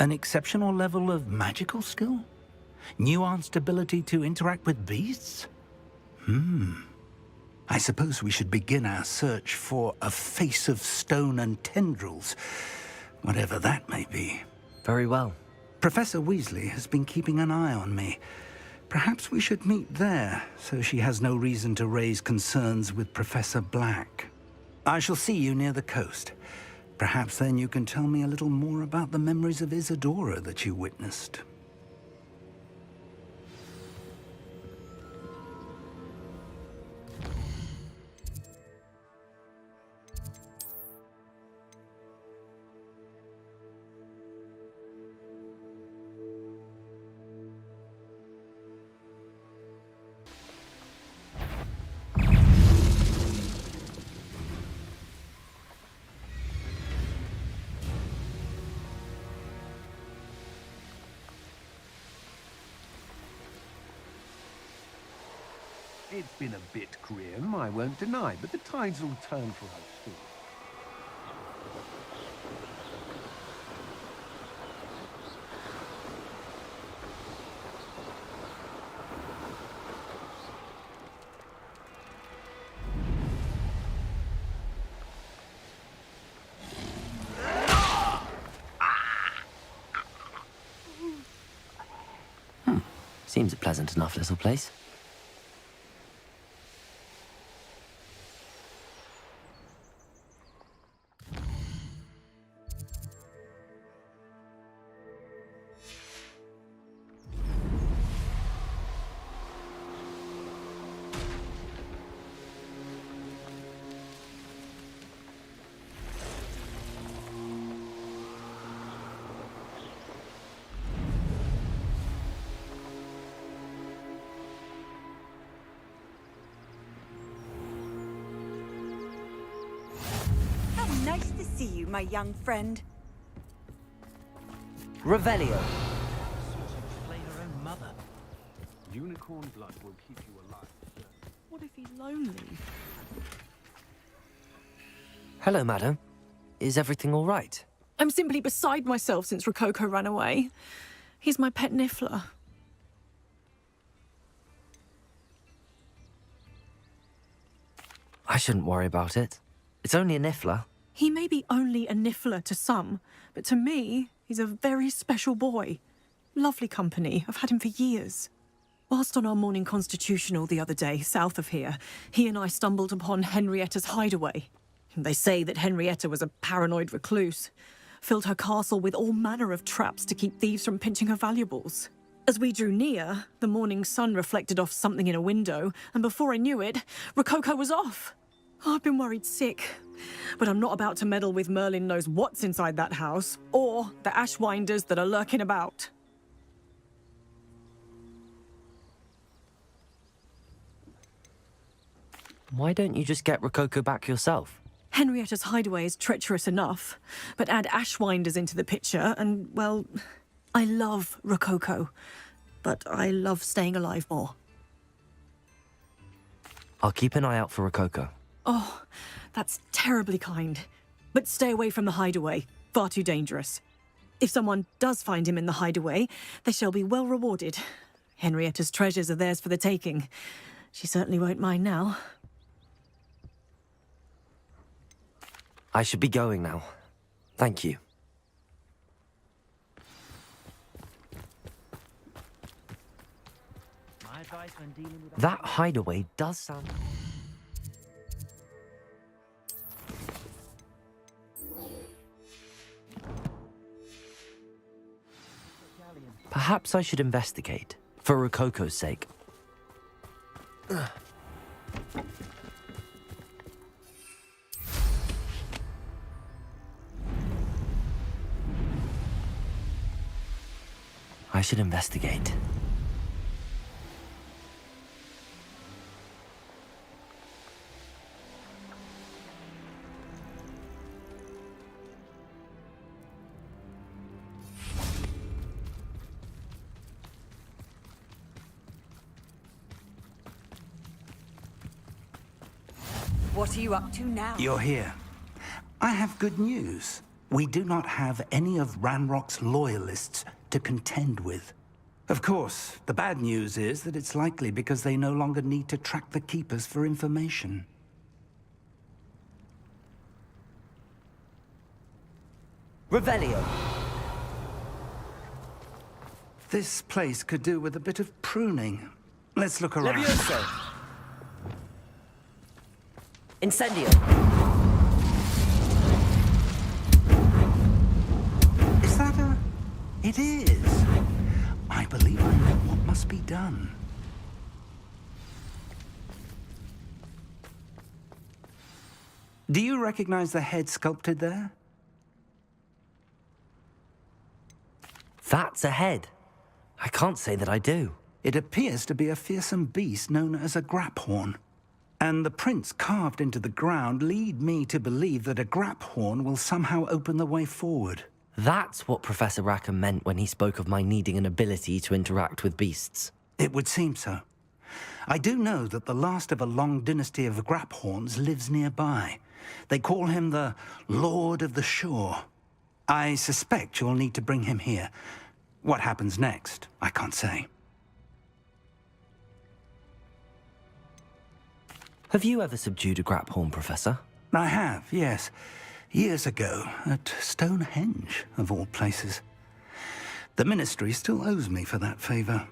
An exceptional level of magical skill? Nuanced ability to interact with beasts? I suppose we should begin our search for a face of stone and tendrils, whatever that may be. Very well. Professor Weasley has been keeping an eye on me. Perhaps we should meet there, so she has no reason to raise concerns with Professor Black. I shall see you near the coast. Perhaps then you can tell me a little more about the memories of Isadora that you witnessed. It's been a bit grim, I won't deny, but the tides will turn for us soon. Seems a pleasant enough little place. Nice to see you, my young friend. Revelio. Played her own mother. Unicorn blood will keep you alive. What if he's lonely? Hello, madam. Is everything all right? I'm simply beside myself since Rococo ran away. He's my pet Niffler. I shouldn't worry about it. It's only a Niffler. He may be only a Niffler to some, but to me, he's a very special boy. Lovely company. I've had him for years. Whilst on our morning constitutional the other day, south of here, he and I stumbled upon Henrietta's hideaway. They say that Henrietta was a paranoid recluse, filled her castle with all manner of traps to keep thieves from pinching her valuables. As we drew near, the morning sun reflected off something in a window, and before I knew it, Rococo was off. I've been worried sick, but I'm not about to meddle with Merlin knows what's inside that house, or the Ashwinders that are lurking about. Why don't you just get Rococo back yourself? Henrietta's hideaway is treacherous enough, but add Ashwinders into the picture and, well, I love Rococo, but I love staying alive more. I'll keep an eye out for Rococo. Oh, that's terribly kind. But stay away from the hideaway. Far too dangerous. If someone does find him in the hideaway, they shall be well rewarded. Henrietta's treasures are theirs for the taking. She certainly won't mind now. I should be going now. Thank you. My advice when dealing with That hideaway does sound... Perhaps I should investigate, for Rococo's sake. I should investigate. What are you up to now? You're here. I have good news. We do not have any of Ranrock's loyalists to contend with. Of course, the bad news is that it's likely because they no longer need to track the Keepers for information. Revelio. This place could do with a bit of pruning. Let's look around. Levioso. Incendio. Is that a... It is. I believe I know what must be done. Do you recognize the head sculpted there? That's a head. I can't say that I do. It appears to be a fearsome beast known as a graphorn. And the prints carved into the ground lead me to believe that a graphorn will somehow open the way forward. That's what Professor Rackham meant when he spoke of my needing an ability to interact with beasts. It would seem so. I do know that the last of a long dynasty of graphorns lives nearby. They call him the Lord of the Shore. I suspect you'll need to bring him here. What happens next, I can't say. Have you ever subdued a graphorn, Professor? I have, yes. Years ago, at Stonehenge, of all places. The Ministry still owes me for that favor.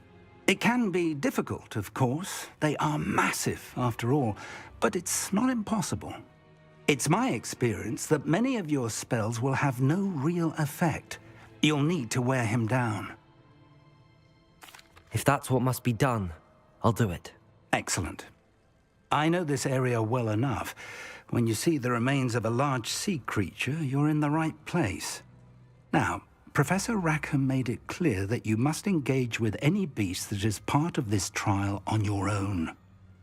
It can be difficult, of course. They are massive, after all, but it's not impossible. It's my experience that many of your spells will have no real effect. You'll need to wear him down. If that's what must be done, I'll do it. Excellent. I know this area well enough. When you see the remains of a large sea creature, you're in the right place. Now, Professor Rackham made it clear that you must engage with any beast that is part of this trial on your own.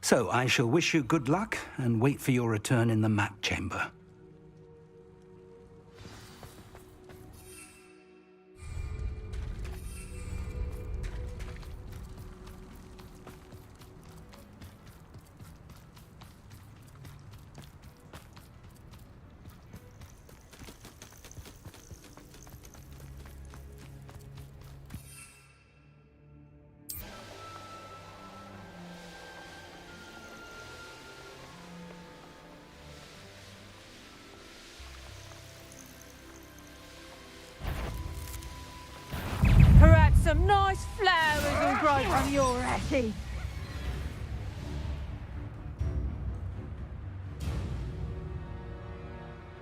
So I shall wish you good luck and wait for your return in the map chamber. Some nice flowers will grow from your atty.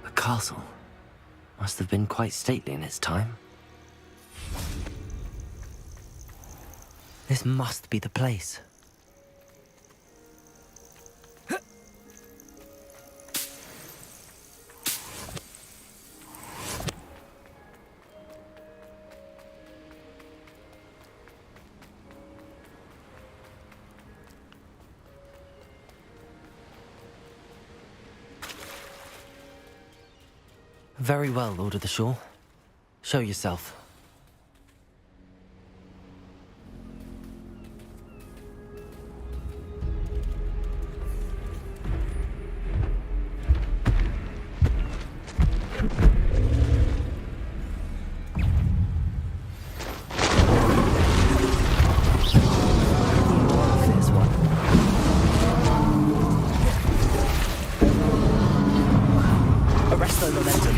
The castle must have been quite stately in its time. This must be the place. Very well, Lord of the Shore. Show yourself. Arrest the momentum.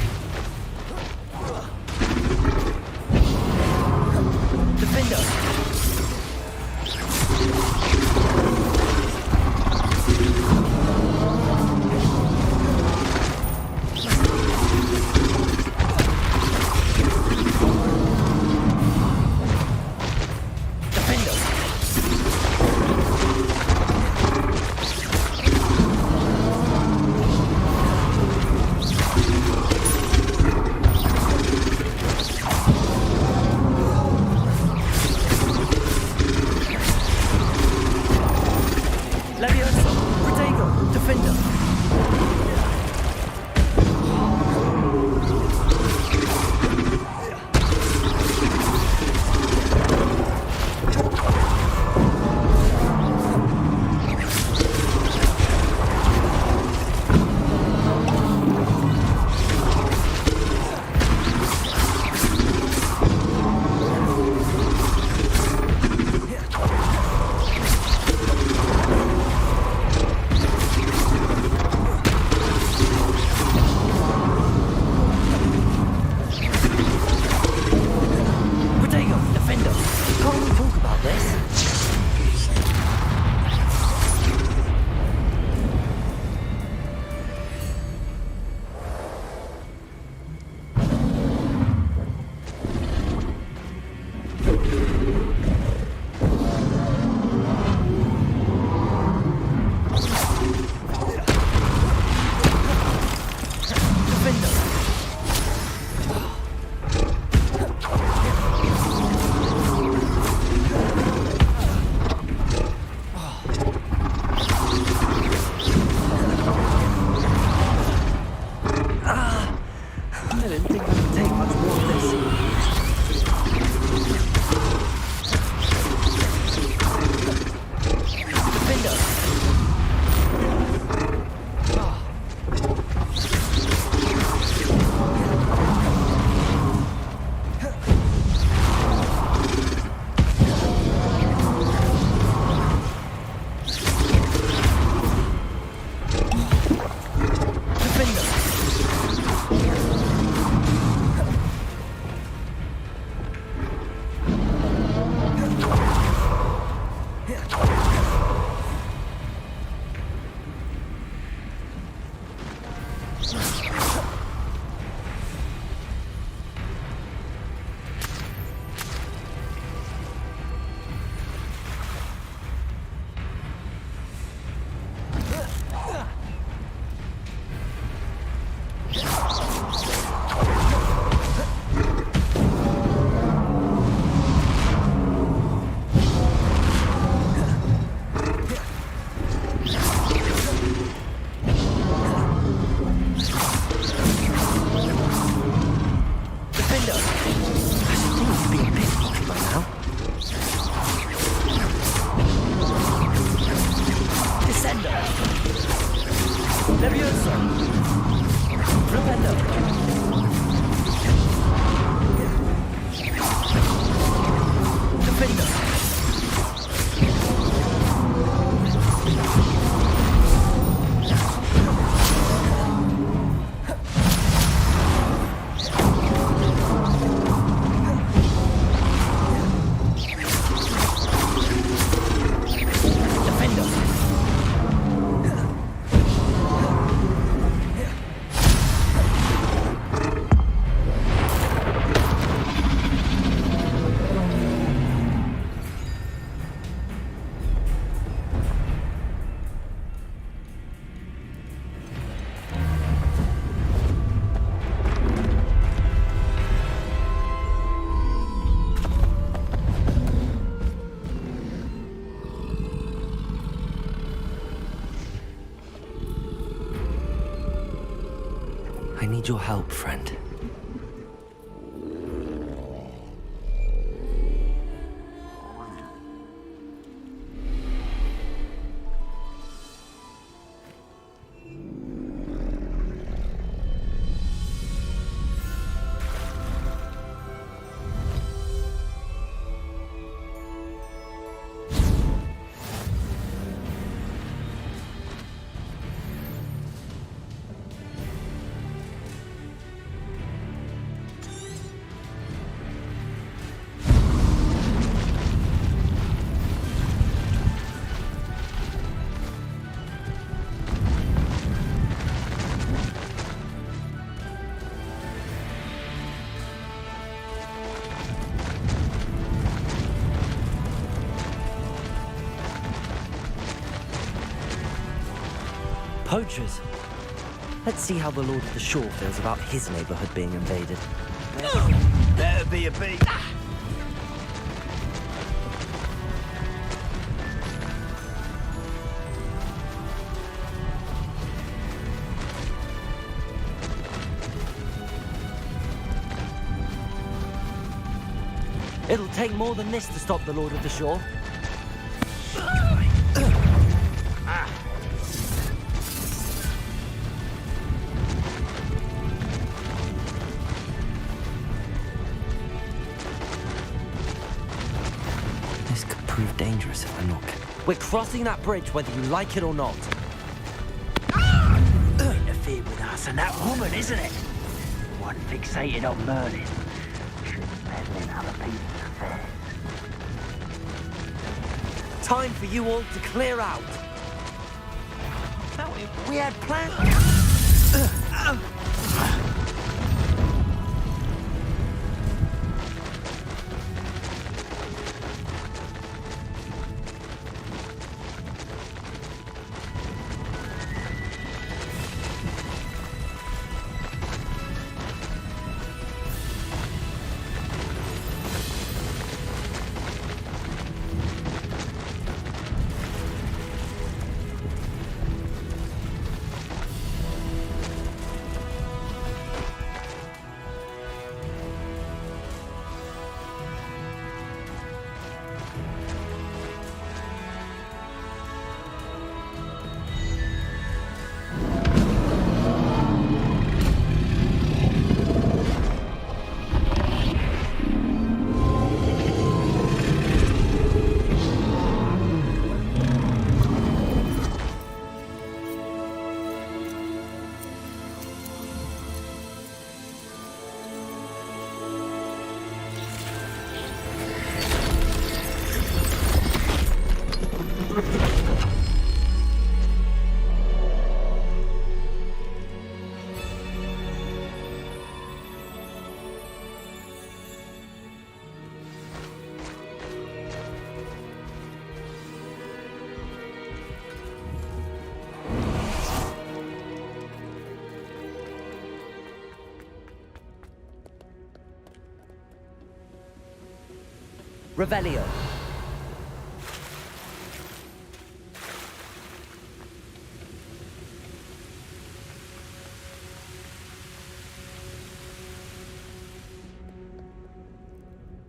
need your help, friend. Poachers. Let's see how the Lord of the Shore feels about his neighborhood being invaded. Better be a beat. It'll take more than this to stop the Lord of the Shore. This could prove dangerous if I knock. We're crossing that bridge whether you like it or not. Interfered with us and that woman, isn't it? One fixated on Merlin. Shouldn't meddle in other people's affairs. Time for you all to clear out. We had plans. Revelio.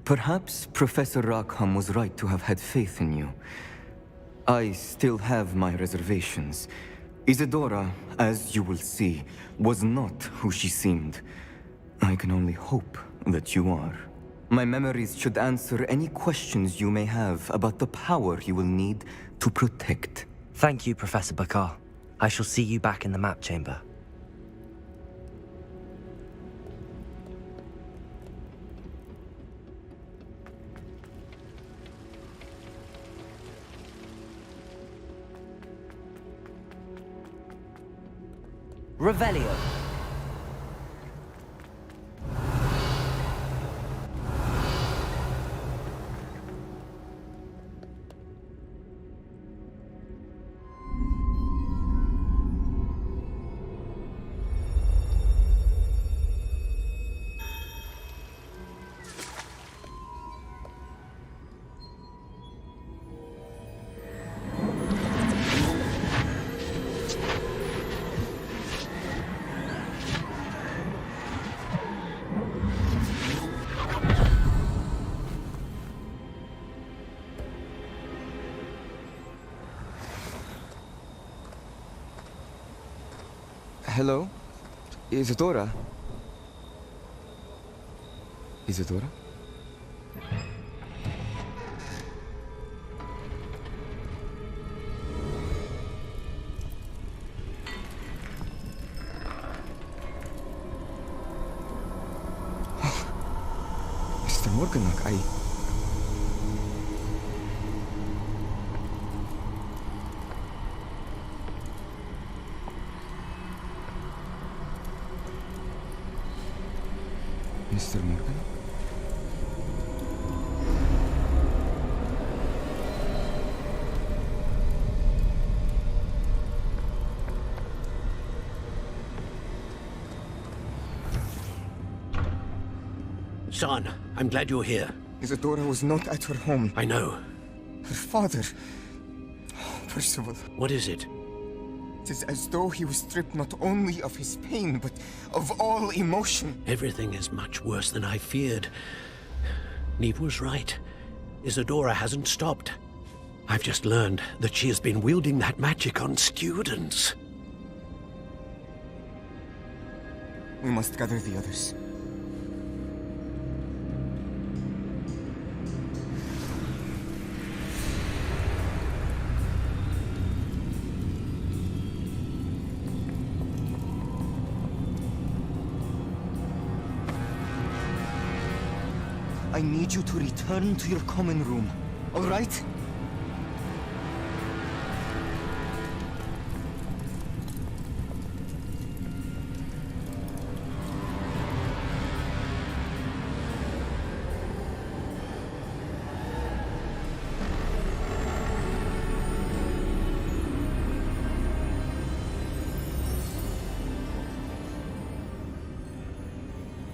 Perhaps Professor Rackham was right to have had faith in you. I still have my reservations. Isadora, as you will see, was not who she seemed. I can only hope that you are. My memories should answer any questions you may have about the power you will need to protect. Thank you, Professor Bakar. I shall see you back in the map chamber. Revelio. Hello? Isadora? Isadora? Mr. Morganach, Mr. Morgan? Son, I'm glad you're here. Isadora was not at her home. I know. Her father... Percival. What is it? It is as though he was stripped not only of his pain, but of all emotion. Everything is much worse than I feared. Neve was right. Isadora hasn't stopped. I've just learned that she has been wielding that magic on students. We must gather the others. I need you to return to your common room, all right?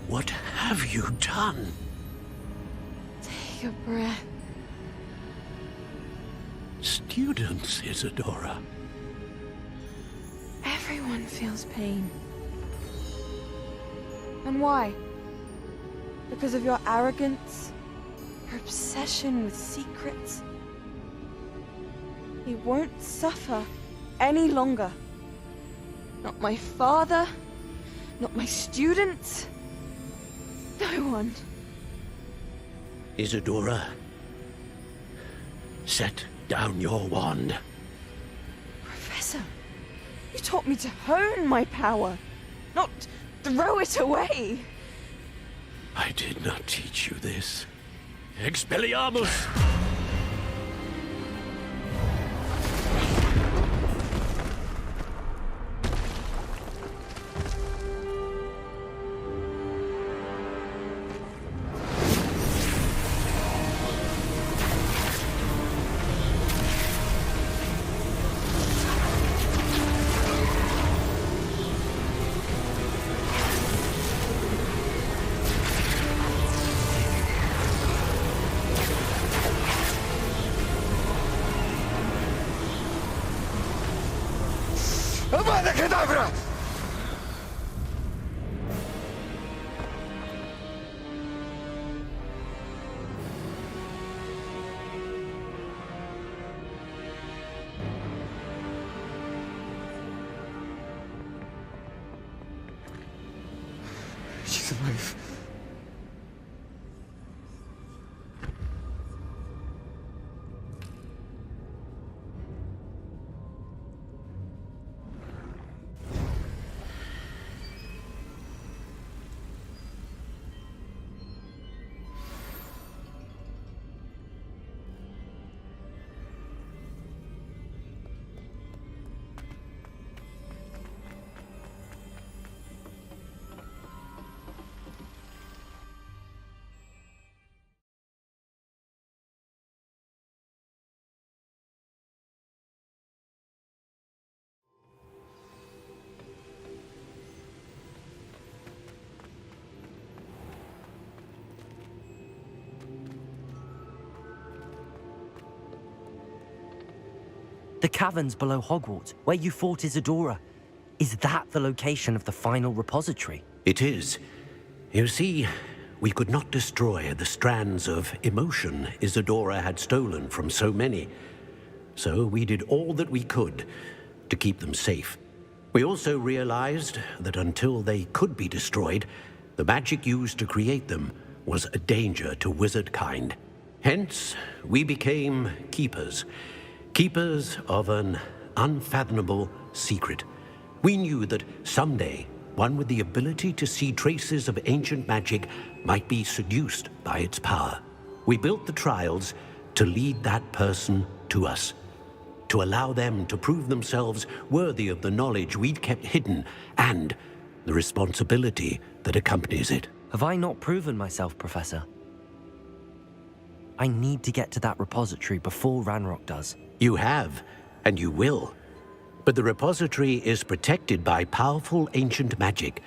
What have you done? Take a breath. Students, Isadora. Everyone feels pain. And why? Because of your arrogance? Your obsession with secrets? He won't suffer any longer. Not my father, not my students, no one. Isadora, set down your wand. Professor, you taught me to hone my power, not throw it away. I did not teach you this. Expelliarmus! Kedavra! She's alive. The caverns below Hogwarts, where you fought Isadora. Is that the location of the final repository? It is. You see, we could not destroy the strands of emotion Isadora had stolen from so many. So we did all that we could to keep them safe. We also realized that until they could be destroyed, the magic used to create them was a danger to wizard kind. Hence, we became keepers. Keepers of an unfathomable secret. We knew that someday, one with the ability to see traces of ancient magic might be seduced by its power. We built the trials to lead that person to us, to allow them to prove themselves worthy of the knowledge we'd kept hidden and the responsibility that accompanies it. Have I not proven myself, Professor? I need to get to that repository before Ranrock does. You have, and you will. But the repository is protected by powerful ancient magic.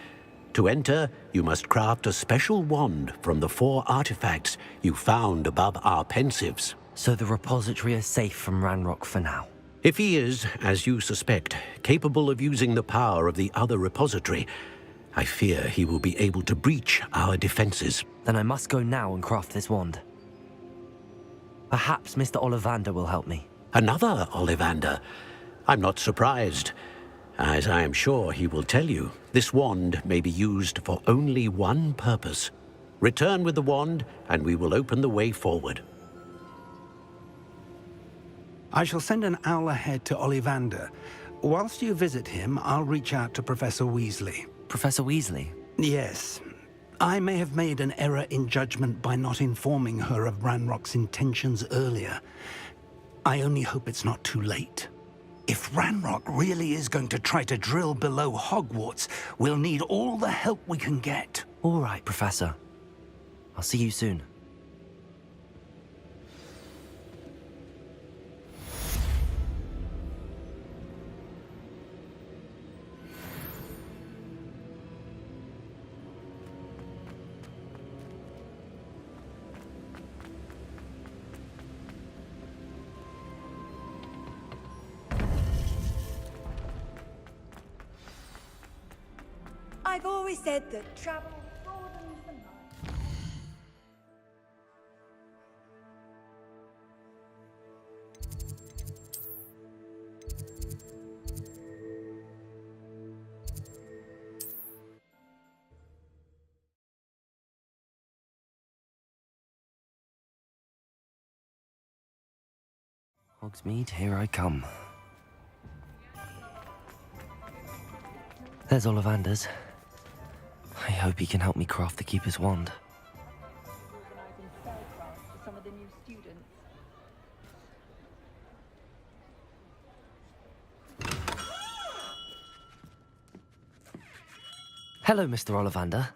To enter, you must craft a special wand from the 4 artifacts you found above our pensives. So the repository is safe from Ranrock for now? If he is, as you suspect, capable of using the power of the other repository, I fear he will be able to breach our defenses. Then I must go now and craft this wand. Perhaps Mr. Ollivander will help me. Another Ollivander? I'm not surprised. As I am sure he will tell you, this wand may be used for only one purpose. Return with the wand, and we will open the way forward. I shall send an owl ahead to Ollivander. Whilst you visit him, I'll reach out to Professor Weasley. Professor Weasley? Yes. I may have made an error in judgment by not informing her of Ranrock's intentions earlier. I only hope it's not too late. If Ranrock really is going to try to drill below Hogwarts, we'll need all the help we can get. All right, Professor. I'll see you soon. I've always said that travel broadens the mind. Hogsmeade, here I come. There's Ollivander's. I hope he can help me craft the Keeper's wand. Hello, Mr. Ollivander.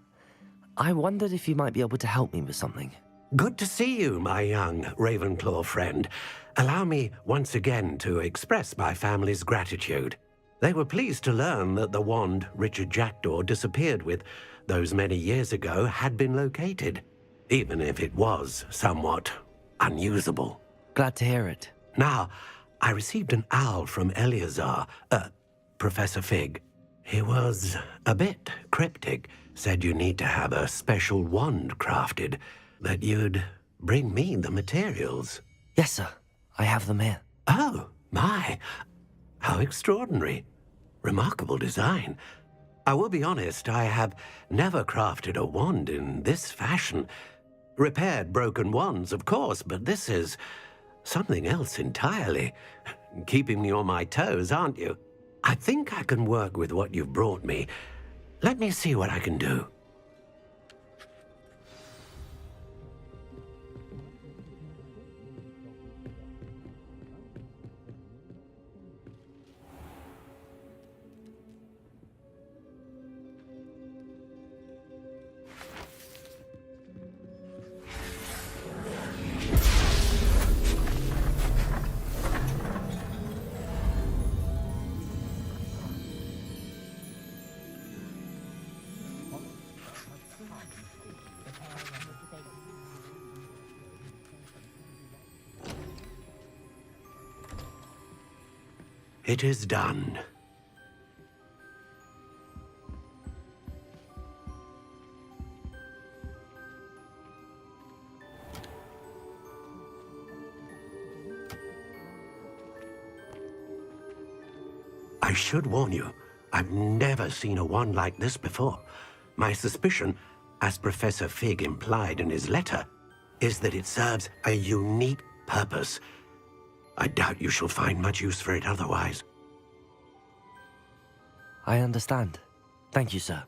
I wondered if you might be able to help me with something. Good to see you, my young Ravenclaw friend. Allow me once again to express my family's gratitude. They were pleased to learn that the wand Richard Jackdaw disappeared with those many years ago had been located, even if it was somewhat unusable. Glad to hear it. Now, I received an owl from Eleazar, Professor Fig. He was a bit cryptic, said you need to have a special wand crafted, that you'd bring me the materials. Yes, sir. I have them here. Oh, my. How extraordinary. Remarkable design. I will be honest, I have never crafted a wand in this fashion. Repaired broken wands, of course, but this is something else entirely. Keeping me on my toes, aren't you? I think I can work with what you've brought me. Let me see what I can do. It is done. I should warn you, I've never seen a wand like this before. My suspicion, as Professor Fig implied in his letter, is that it serves a unique purpose. I doubt you shall find much use for it otherwise. I understand. Thank you, sir.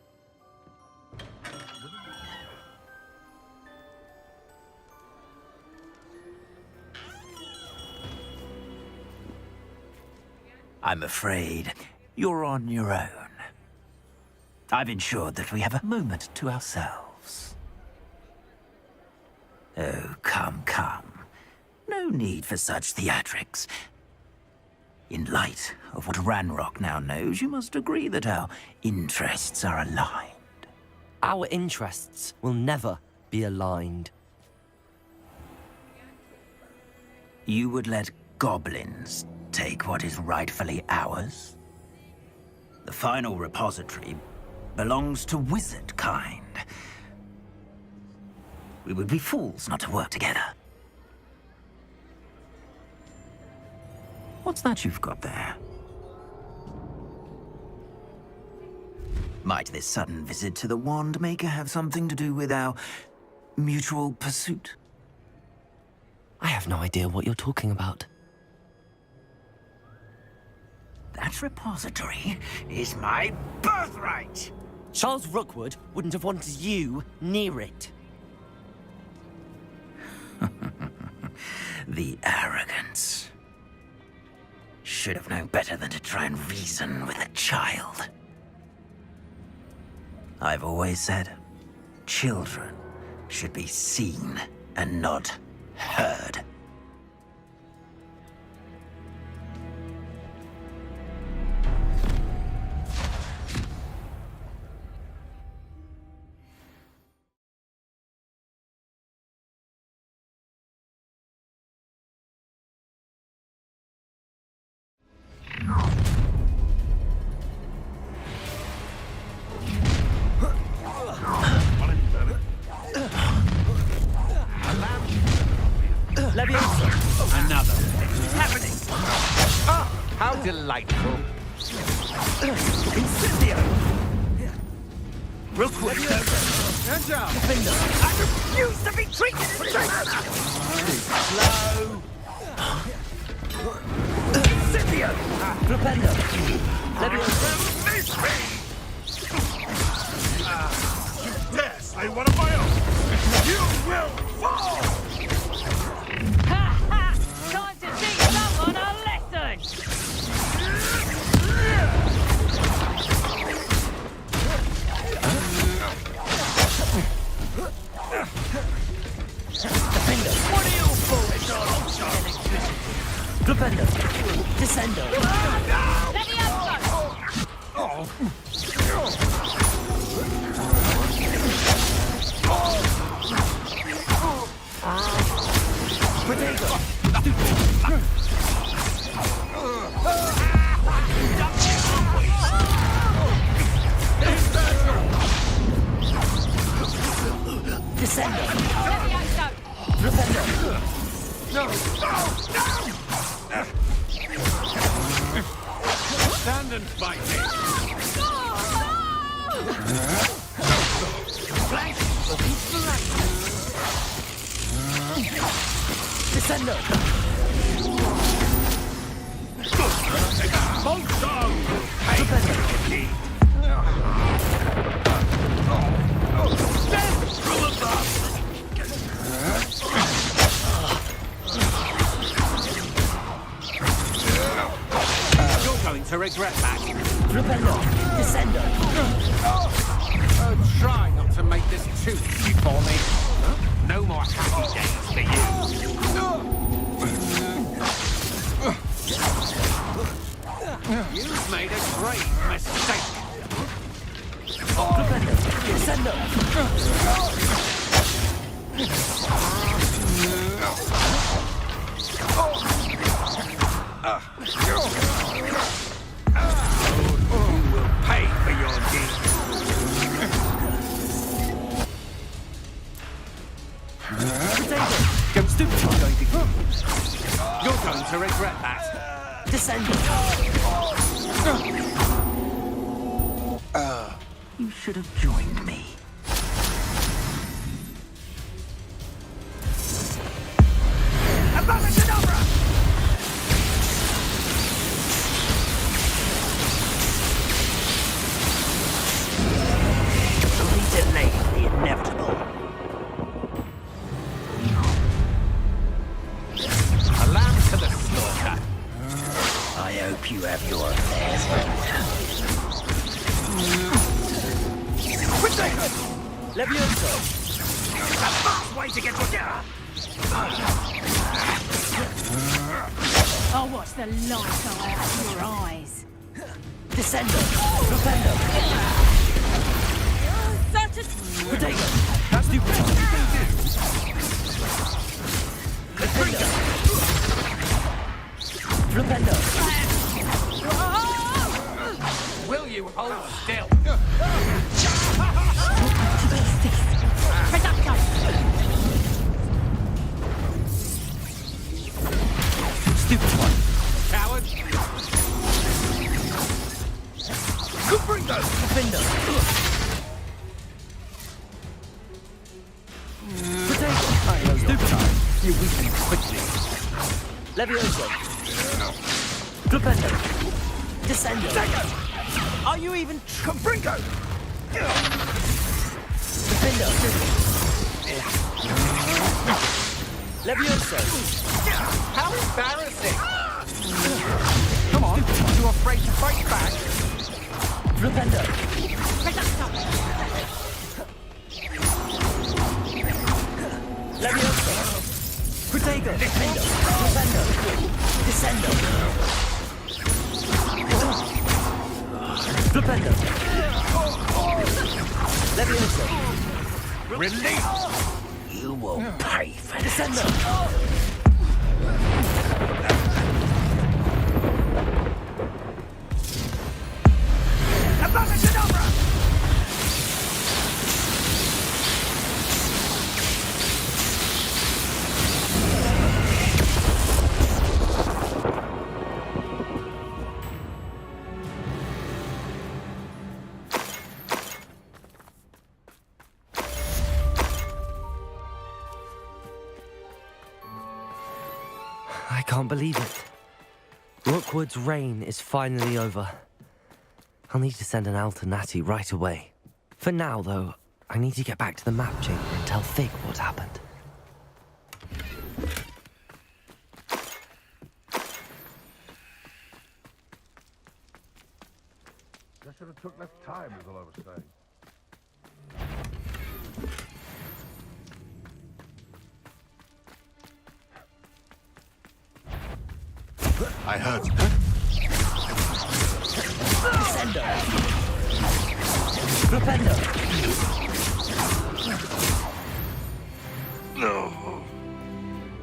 I'm afraid you're on your own. I've ensured that we have a moment to ourselves. Oh, come, come. No need for such theatrics. In light of what Ranrock now knows, you must agree that our interests are aligned. Our interests will never be aligned. You would let goblins take what is rightfully ours? The final repository belongs to wizard kind. We would be fools not to work together. What's that you've got there? Might this sudden visit to the Wand Maker have something to do with our mutual pursuit? I have no idea what you're talking about. That repository is my birthright! Charles Rookwood wouldn't have wanted you near it. The arrogance. Should have known better than to try and reason with a child. I've always said, children should be seen and not heard. Another. What's happening? Ah, how delightful. Incendio! Rookwood! Hands up! I refuse to be treated as slow! Incendio! Propendo! Release me! You dare slay one of my own! You will fall! Time to teach someone a lesson! Defendo! What are you fools on? Propendo! Descendo! Potato! Descendo! Propendo! No! Stand and fight me! Descendo! You're going to regret that. Propendo! Descendo! Try not to make this too easy for me. No more happy days for you. You've made a great mistake. Propendo! Descendo! You will pay for your deeds. Go stupid, you're going to regret that. Descendo! should have joined me. Only delaying the inevitable. A lamb to the slaughter. I hope you have your affairs Levioso. the fast way to get to dinner. I'll watch the light go out of your eyes. Descendo! Defendo! Such a... Protego! That's the best you can do. Defendo! Flipendo! Will you hold still? Stupid one! Coward! Cooperino! Defendo! Protego! Stupid one! You weaken quickly. Levioso! Flipendo! Descendo! Are you even... Bringo! Defendo! Levioso! How embarrassing! Come on, are you afraid to fight back? Flipendo! Levioso! Protego! Defendo! Flipendo! Descendo! Flipendo! Levioso! Release! You will pay for this. Descendo! I can't believe it. Rookwood's reign is finally over. I'll need to send an owl to Natty right away. For now, though, I need to get back to the map chamber and tell Fig what happened. I should have took less time, is all I was saying. I heard. Descendo! Flipendo! No.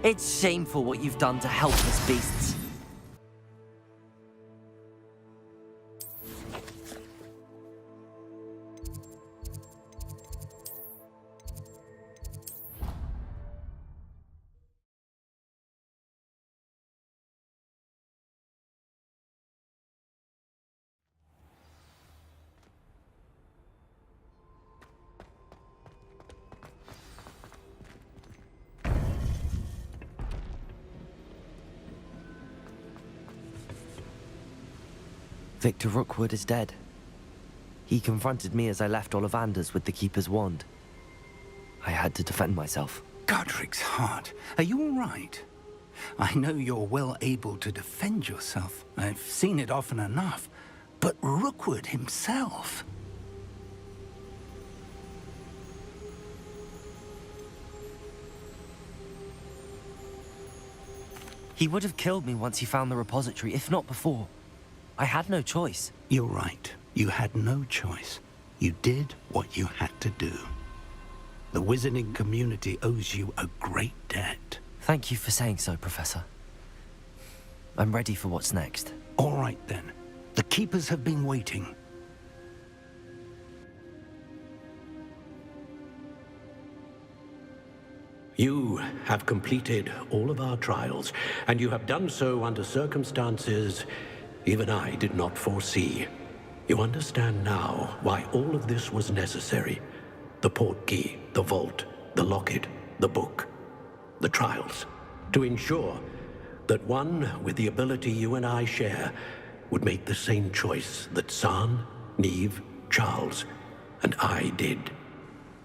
It's shameful what you've done to helpless beasts. Victor Rookwood is dead. He confronted me as I left Ollivander's with the Keeper's wand. I had to defend myself. Godric's heart. Are you all right? I know you're well able to defend yourself. I've seen it often enough. But Rookwood himself... He would have killed me once he found the repository, if not before. I had no choice. You're right. You had no choice. You did what you had to do. The wizarding community owes you a great debt. Thank you for saying so, Professor. I'm ready for what's next. All right, then. The Keepers have been waiting. You have completed all of our trials, and you have done so under circumstances even I did not foresee. You understand now why all of this was necessary. The portkey, the vault, the locket, the book, the trials. To ensure that one with the ability you and I share would make the same choice that San, Neve, Charles, and I did.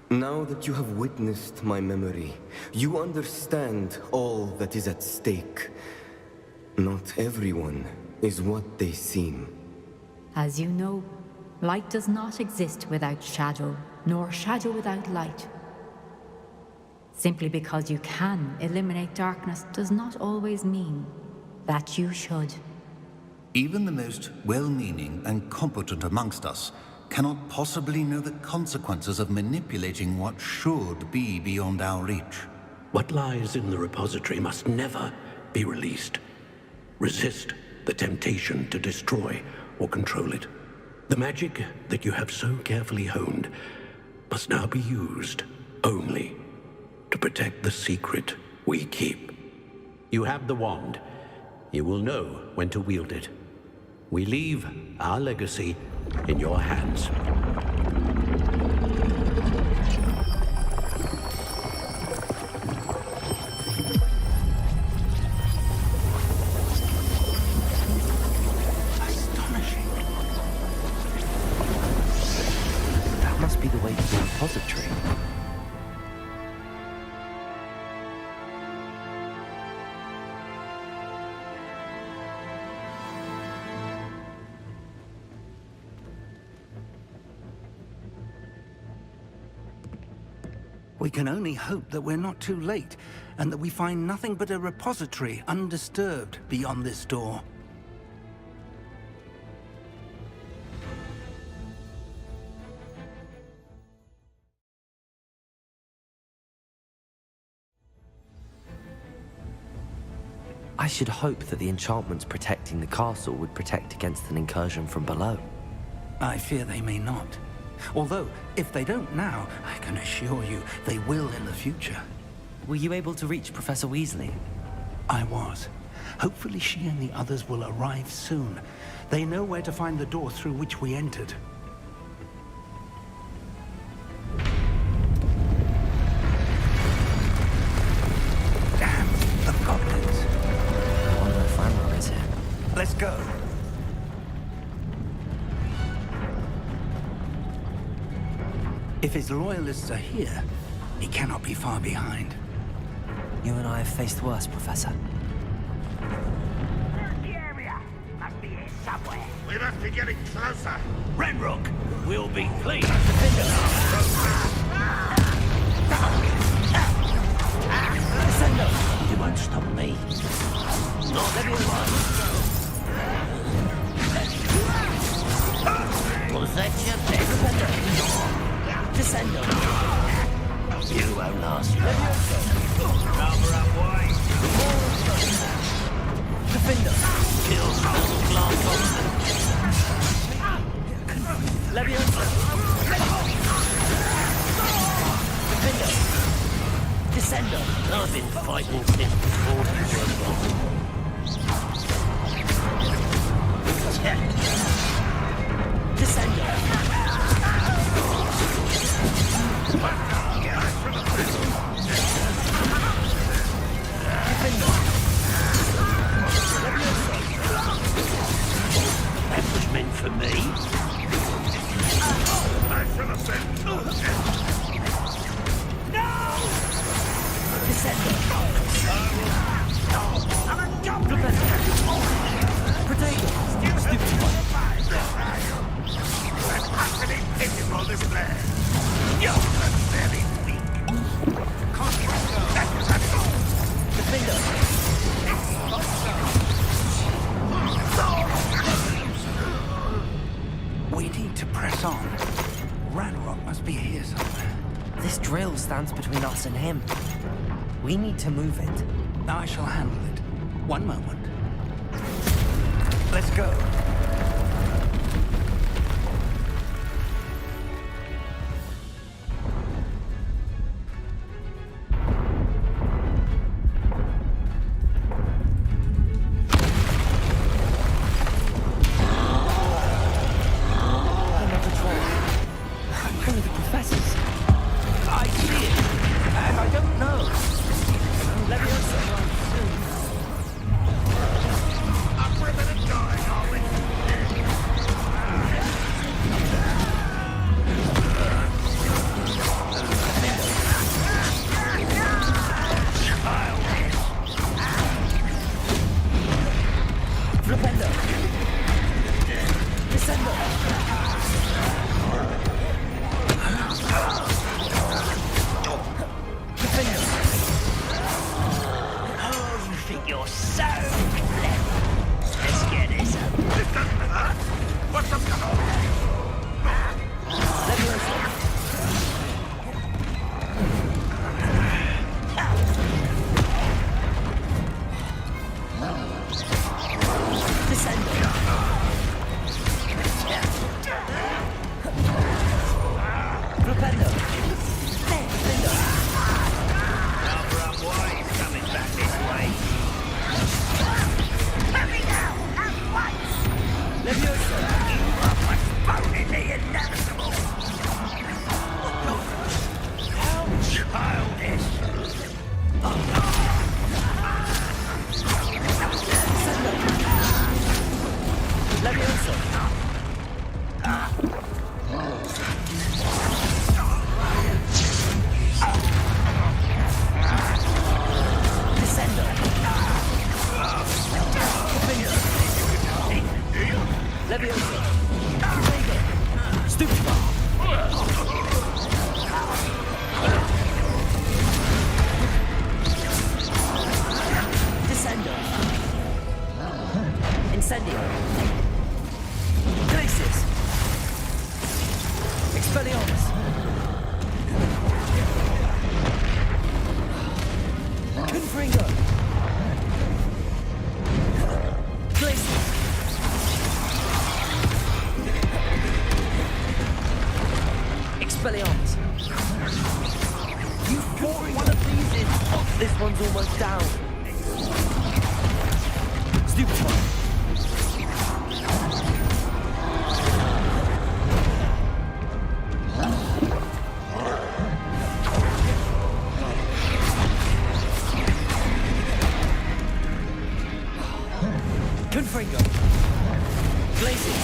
Now that you have witnessed my memory, you understand all that is at stake. Not everyone is what they seem. As you know, light does not exist without shadow, nor shadow without light. Simply because you can eliminate darkness does not always mean that you should. Even the most well-meaning and competent amongst us cannot possibly know the consequences of manipulating what should be beyond our reach. What lies in the repository must never be released. Resist the temptation to destroy or control it. The magic that you have so carefully honed must now be used only to protect the secret we keep. You have the wand. You will know when to wield it. We leave our legacy in your hands. Astonishing. That must be the way to the repository. We can only hope that we're not too late, and that we find nothing but a repository undisturbed beyond this door. I should hope that the enchantments protecting the castle would protect against an incursion from below. I fear they may not. Although, if they don't now, I can assure you they will in the future. Were you able to reach Professor Weasley? I was. Hopefully she and the others will arrive soon. They know where to find the door through which we entered. Damn, the goblins. I wonder if Ranrock is here. Let's go. If his loyalists are here, he cannot be far behind. You and I have faced worse, Professor. The area must be here somewhere. We must be getting closer. Ranrock will be pleased. You won't stop me. Not everyone. Was that your best? Descendo. You won't last long. Cover up wide. Defender. Kill Ravenclaw. Leviosa. Defender. Descendo. I've been fighting since before you were born. Descendo. That was meant for me. I should have said. No! Descendo. I'm a goblin. Potato. Stupid one. That utterly pitiful display. You're very weak. That was a Defender. We need to press on. Ranrock must be here somewhere. This drill stands between us and him. We need to move it. I shall handle it. One moment. Let's go. Propender! Descender! Defender! Oh, you think you're so clever. Let's get this up. What's up, come on? This one's almost down. Stupid one. Confringo. Glaciers.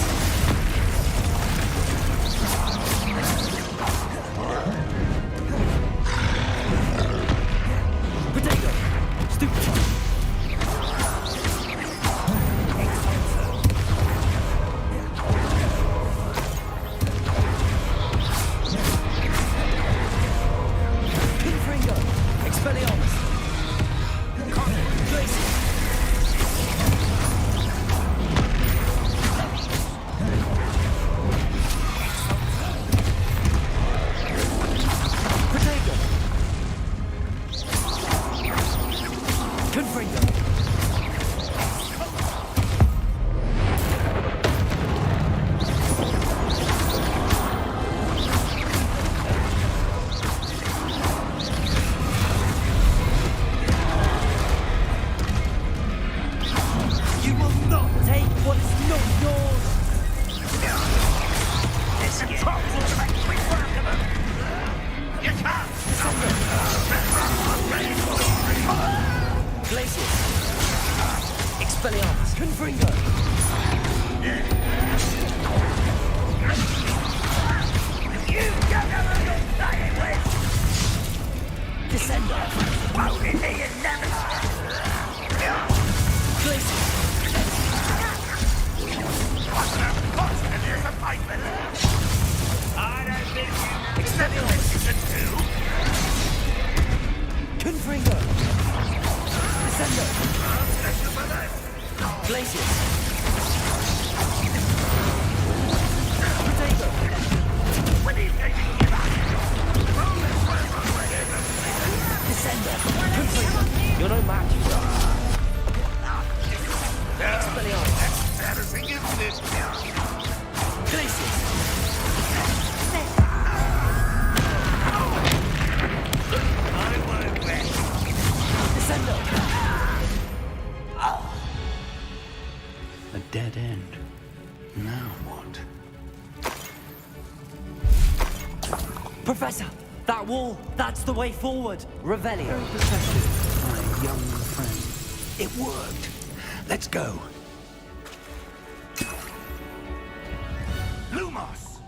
Potato. Stupid one. Confringo. Expelliarmus. Glaciers. Confringo. You will not take what is not yours. It's impossible to make quick work of them. You can't. Glaciers. Expelliarmus. Confringo. You don't know who you're playing with. Descender. Won't it be your nemesis? Glaciers. What's that constant disappointment? I don't think you Expelliarmus. can do. Confringo. Descender. Glaciers. Potato. When are you going to give up? Descender. Confringo. You're no match, you are. Expelliarmus. Embarrassing, isn't it? Glaciers. I won't rest. Descender. A dead end. Now what? Professor, that wall, that's the way forward. Revelio. Very perceptive, my young friend. It worked. Let's go. Lumos!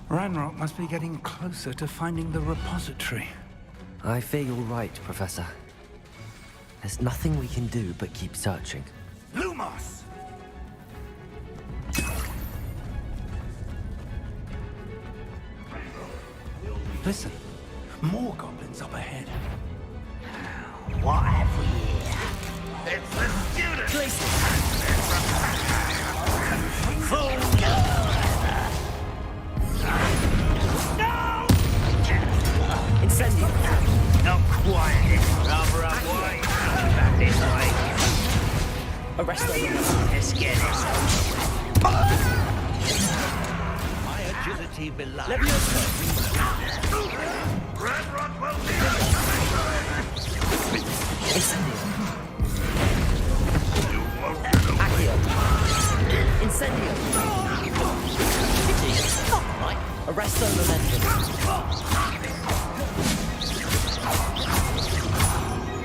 Ranrock must be getting closer to finding the repository. I fear you're right, Professor. There's nothing we can do but keep searching. Lumos! Listen, more goblins up ahead. What have we here? It's the student! Fool! Incendio! Not quiet. Rather unwise. Back this way. Arrest them. Let's get this. My agility below. Ranrock will be Incendio! You won't get away. Accio! Incendio! Right. Arresto momentum.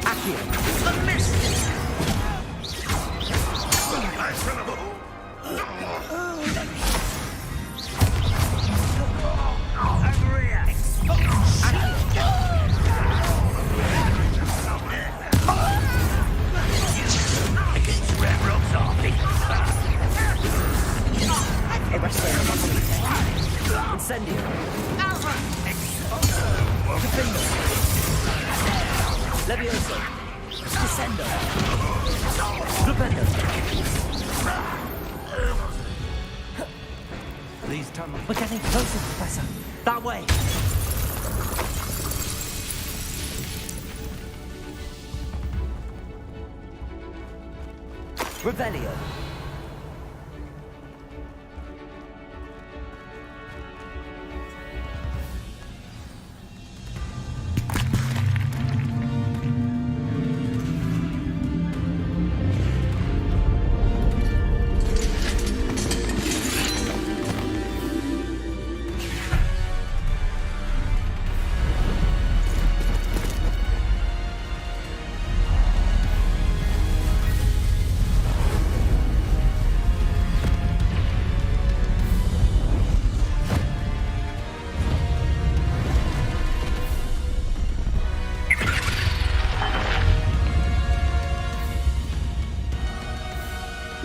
Accio! A miss! Over here! Against Ravenclaw's army. Arresto momentum. Incendio! Defendo! Levioso! Descendo! Flipendo! These tunnels... We're getting closer, Professor. That way! Revelio!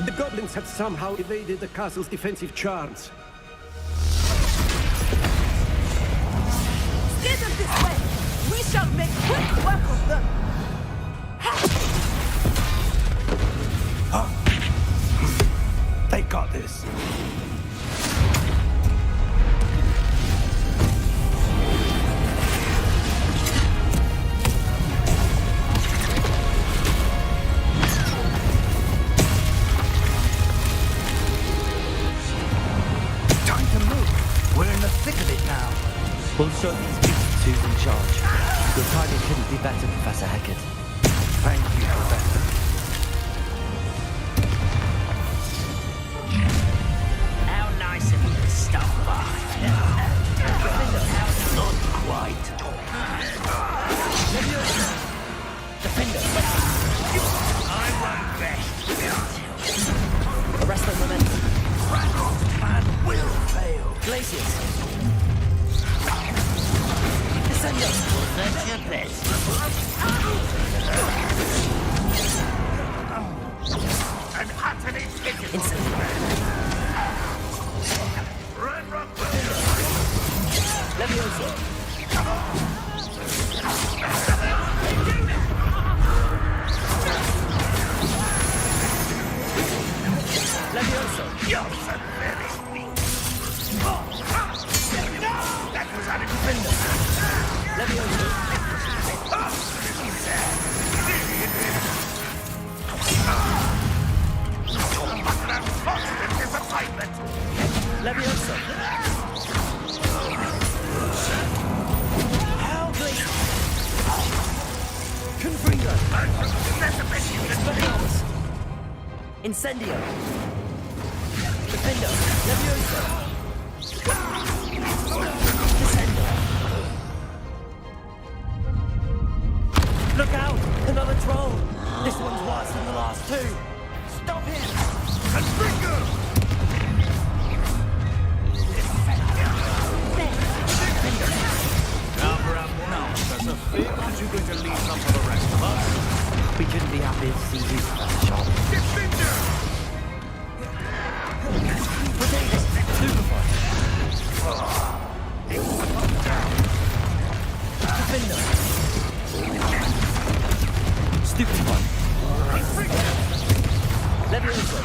The goblins had somehow evaded the castle's defensive charms. Steer them this way! We shall make quick work of them! They got this. Time to move. We're in the thick of it now. We'll show these beasts who's in charge. Your timing couldn't be better, Professor Hecat. Thank you, Professor. How nice of you to stop by. Not quite. Defender! I won't rest. Arresto momentum. Ranrock's plan will fail. Glacius! Descendo! That's your best. and utterly pitiful. Incendio! Ranrock Levioso! Levioso! You're so very weak. That was unintended. Levioso! Constant disappointment. Levioso! How Glacius! Confringo! Expelliarmus! Incendio! Defendo! Levioso! Descendo! Look out! Another troll! This one's worse than the last two! Stop him! Confringo! There's a fear that you're going to leave some for the rest of us. We couldn't be happy to see you, Shop. Defender! Stupefy! Stupid one. Leviosa.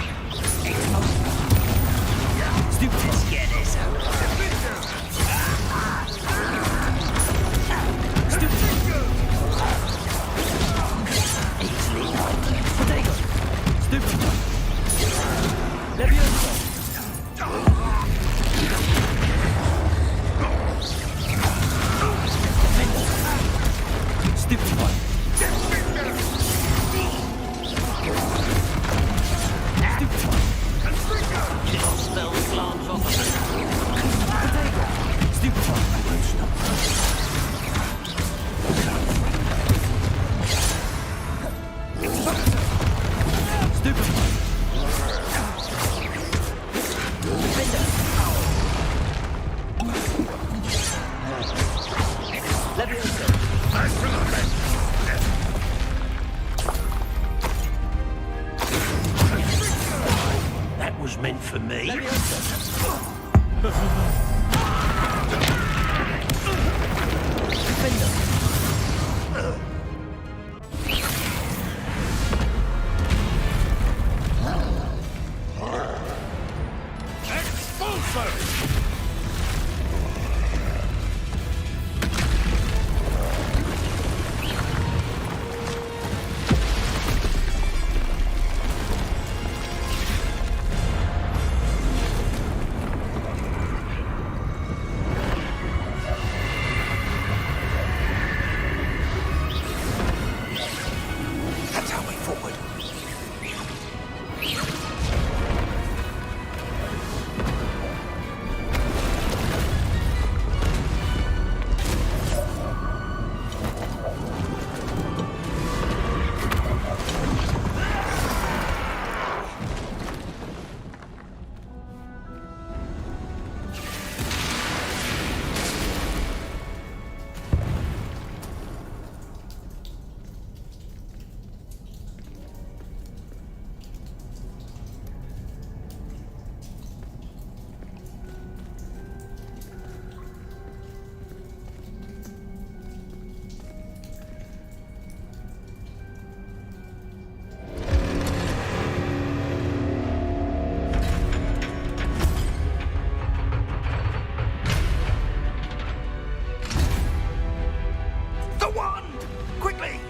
Stupid one. Let's get this out. Stupid one. Easily done. Potato. Stupid one. Leviosa. Stupid one. Stupid one. Little spell glance off of it. Stupid one. Stupid one. Leviosa. That was meant for me. That's our way forward. The wand! Quickly!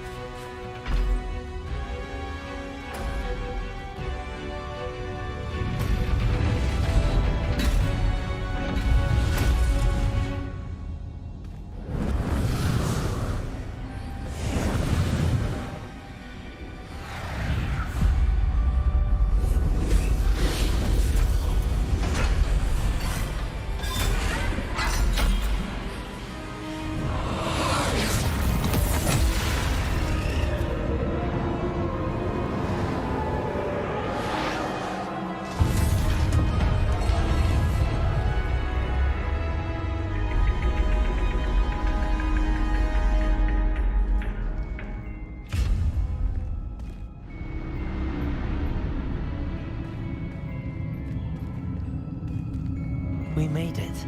We made it.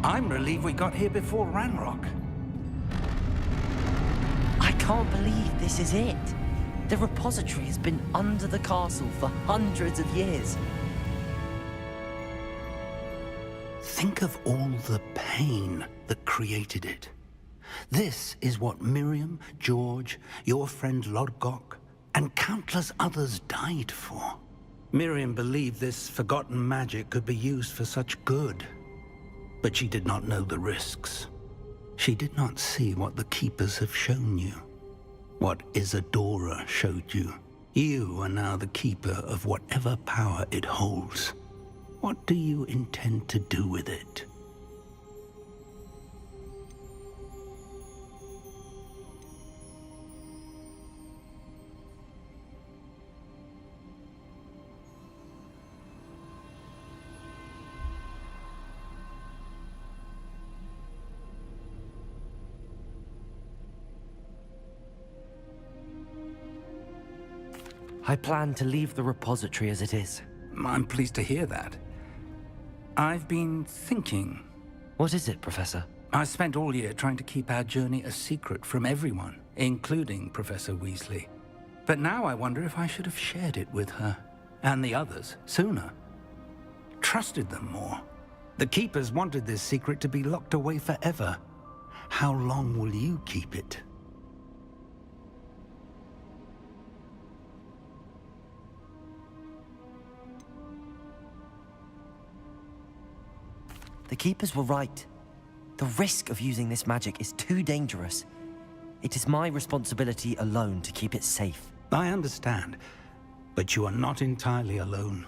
I'm relieved we got here before Ranrock. I can't believe this is it. The repository has been under the castle for hundreds of years. Think of all the pain that created it. This is what Miriam, George, your friend Lodgok, and countless others died for. Miriam believed this forgotten magic could be used for such good. But she did not know the risks. She did not see what the Keepers have shown you. What Isadora showed you. You are now the Keeper of whatever power it holds. What do you intend to do with it? I plan to leave the repository as it is. I'm pleased to hear that. I've been thinking. What is it, Professor? I spent all year trying to keep our journey a secret from everyone, including Professor Weasley. But now I wonder if I should have shared it with her, and the others, sooner. Trusted them more. The Keepers wanted this secret to be locked away forever. How long will you keep it? The Keepers were right. The risk of using this magic is too dangerous. It is my responsibility alone to keep it safe. I understand, but you are not entirely alone.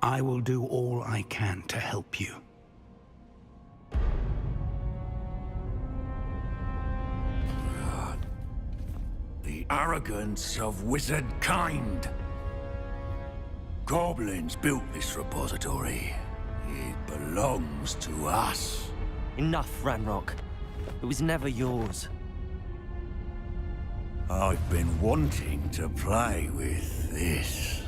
I will do all I can to help you. The arrogance of wizard kind. Goblins built this repository. It belongs to us. Enough, Ranrock. It was never yours. I've been wanting to play with this.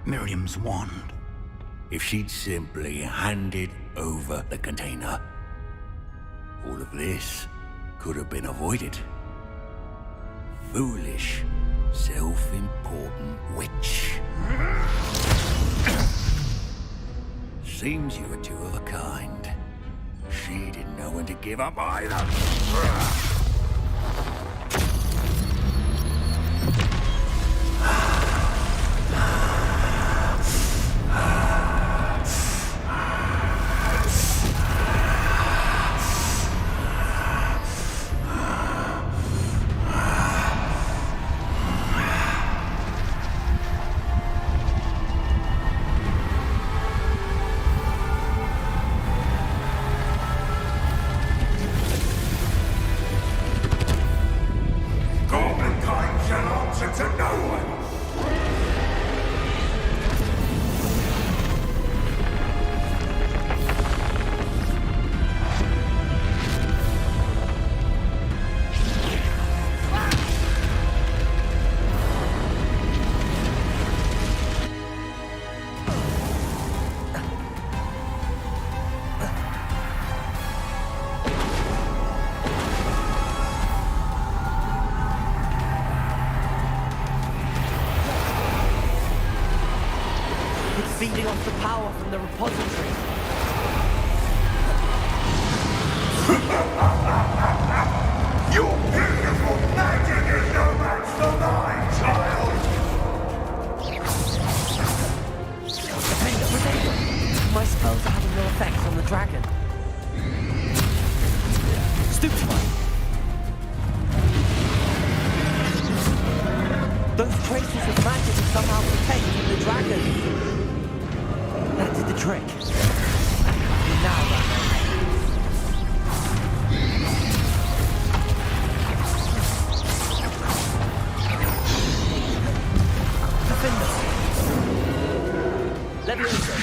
Miriam's wand. If she'd simply handed over the container, all of this could have been avoided. Foolish, self-important witch. Seems you were two of a kind. She didn't know when to give up either. Feeding off the power from the repository. Your beautiful magic is no match for mine, child! My spells are having no effect on the dragon. Stupefy! Those traces of magic are somehow protecting the dragon. That did the trick. Now, Defender. Leviosa.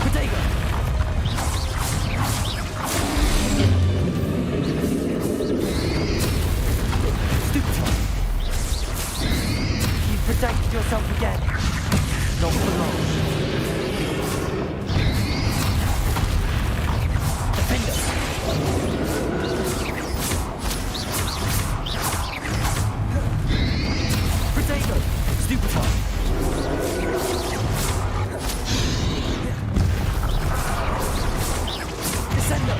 Protego. Protect yourself again. Not for long. Defender. Protego. Stupefy. Descendo.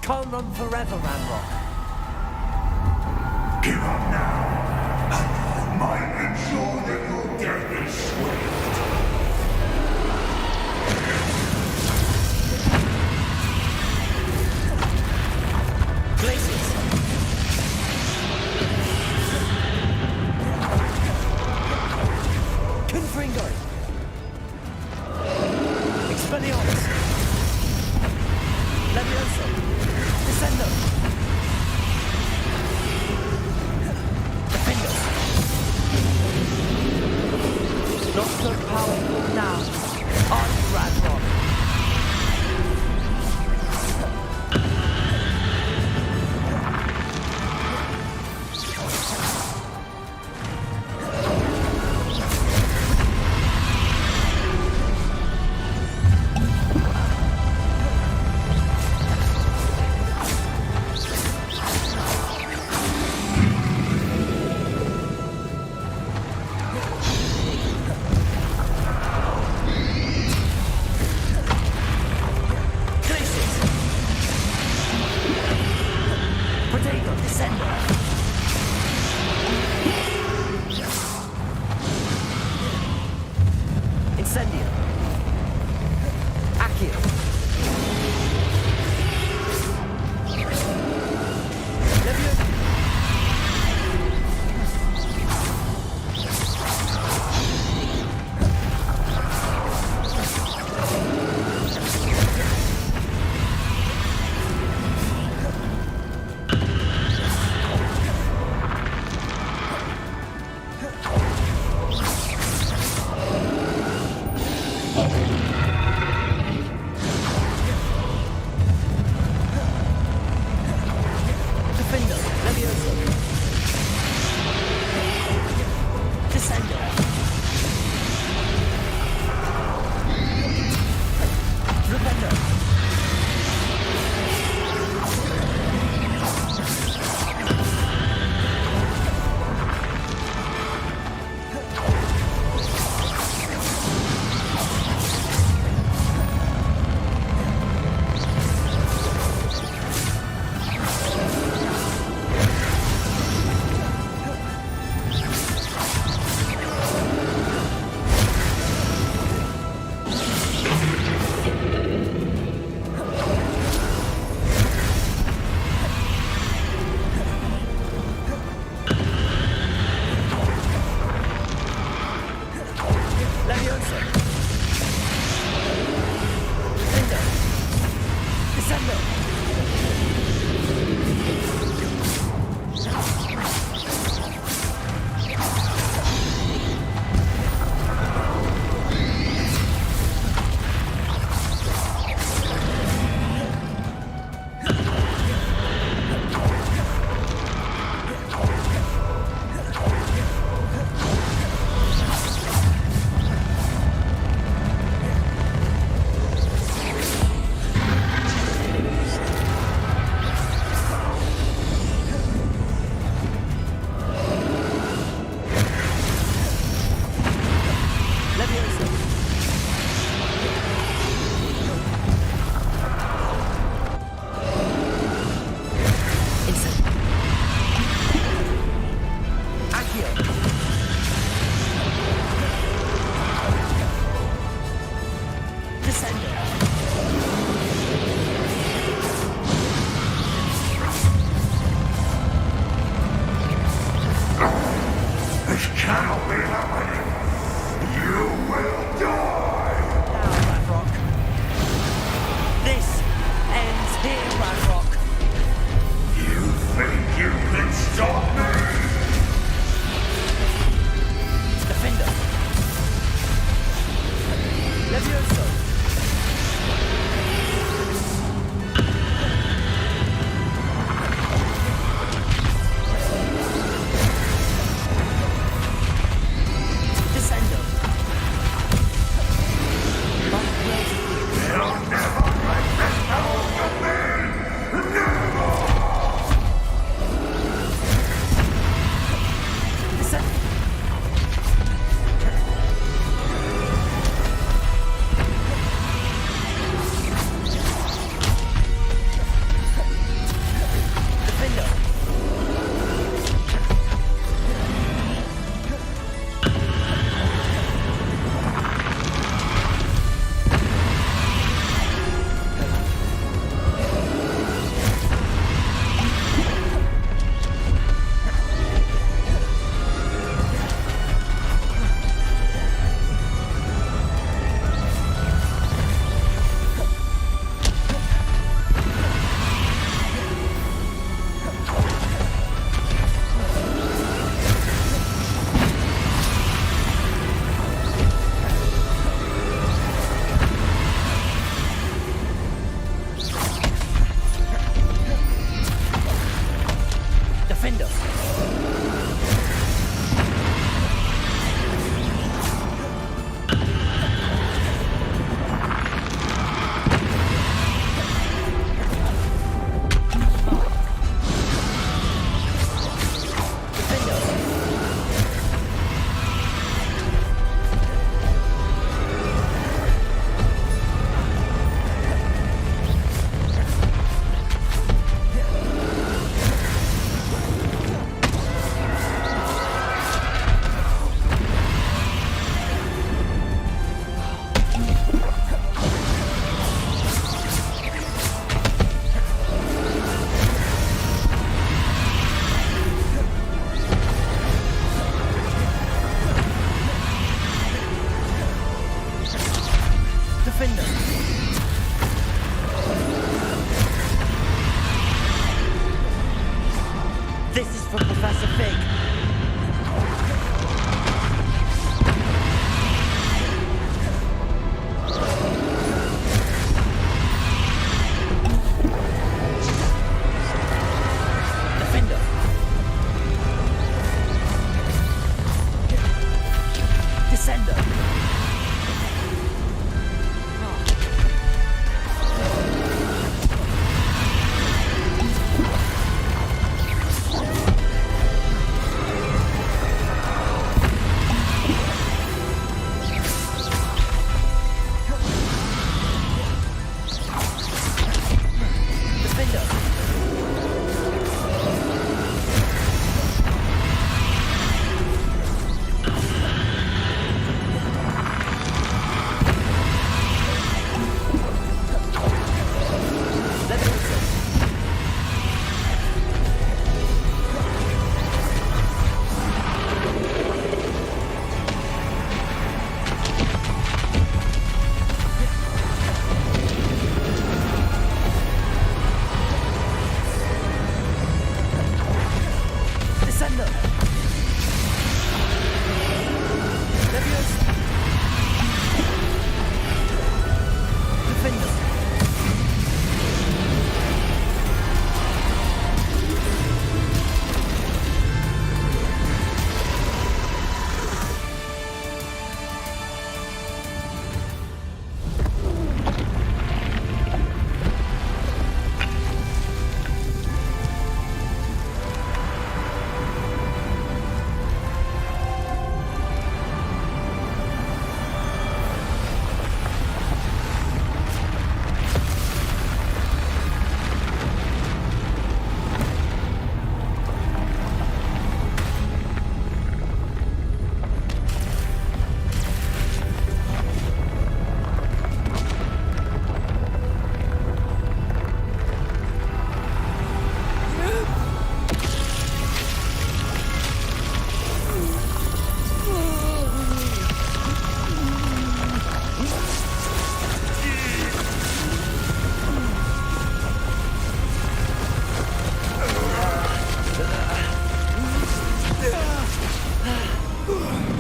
can't run forever, Ranrock. Give up now, and I might ensure that your death is swift. Glaciers! Confringo! Expelliarmus! Levioso! Descendo! Defendo! Not so powerful now. Are you, Ranrock?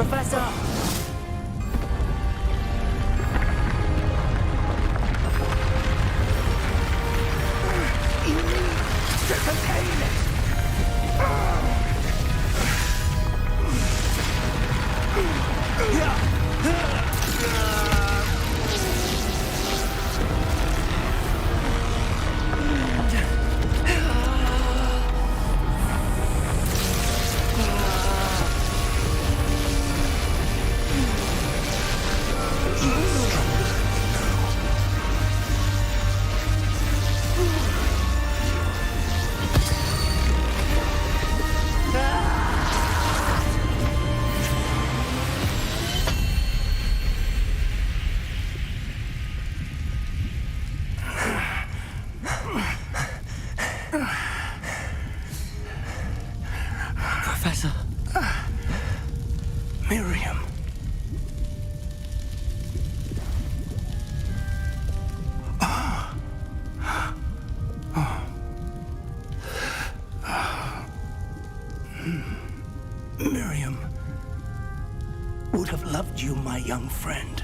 Professor! To contain it! Professor. Miriam. Miriam would have loved you, my young friend.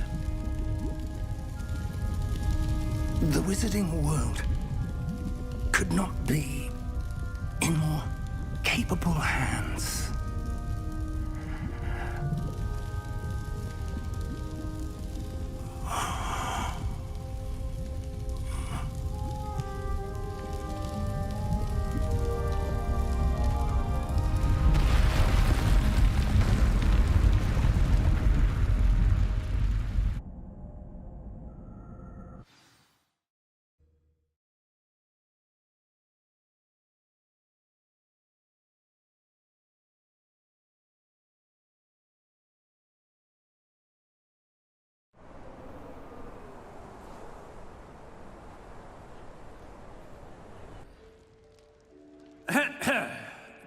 The wizarding world could not be in more capable hands.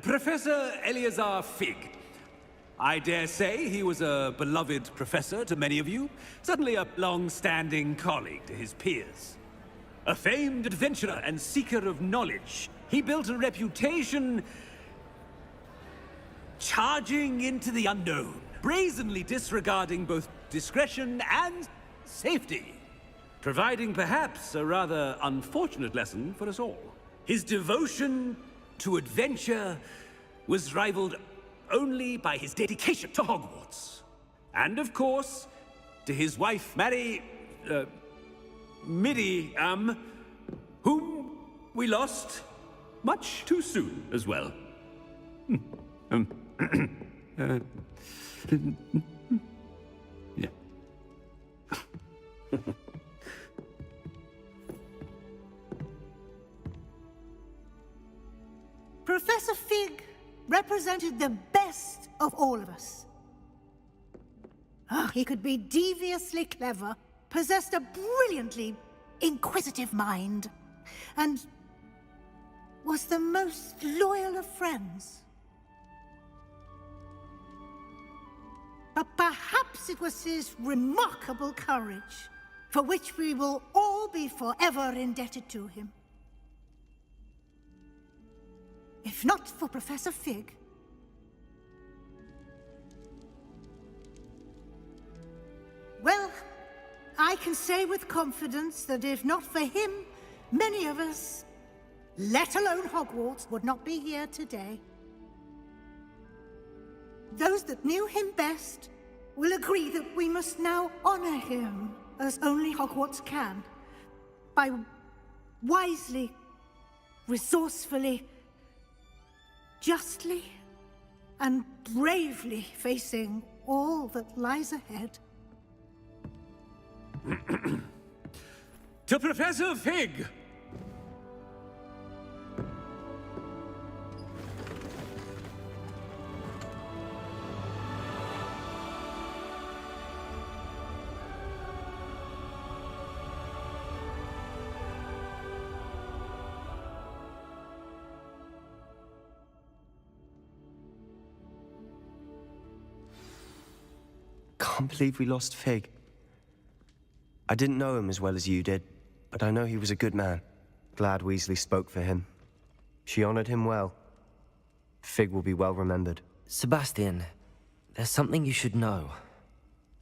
Professor Eleazar Fig. I dare say he was a beloved professor to many of you, certainly a long-standing colleague to his peers. A famed adventurer and seeker of knowledge, he built a reputation charging into the unknown, brazenly disregarding both discretion and safety, providing perhaps a rather unfortunate lesson for us all. His devotion to adventure was rivaled only by his dedication to Hogwarts. And of course, to his wife, Midi, whom we lost much too soon as well. Yeah. Professor Fig represented the best of all of us. He could be deviously clever, possessed a brilliantly inquisitive mind, and was the most loyal of friends. But perhaps it was his remarkable courage, for which we will all be forever indebted to him. If not for Professor Fig, well, I can say with confidence that if not for him, many of us, let alone Hogwarts, would not be here today. Those that knew him best will agree that we must now honor him as only Hogwarts can, by wisely, resourcefully, justly and bravely facing all that lies ahead. To Professor Fig! Can't believe we lost Fig. I didn't know him as well as you did, but I know he was a good man. Glad Weasley spoke for him. She honored him well. Fig will be well remembered. Sebastian, There's something you should know.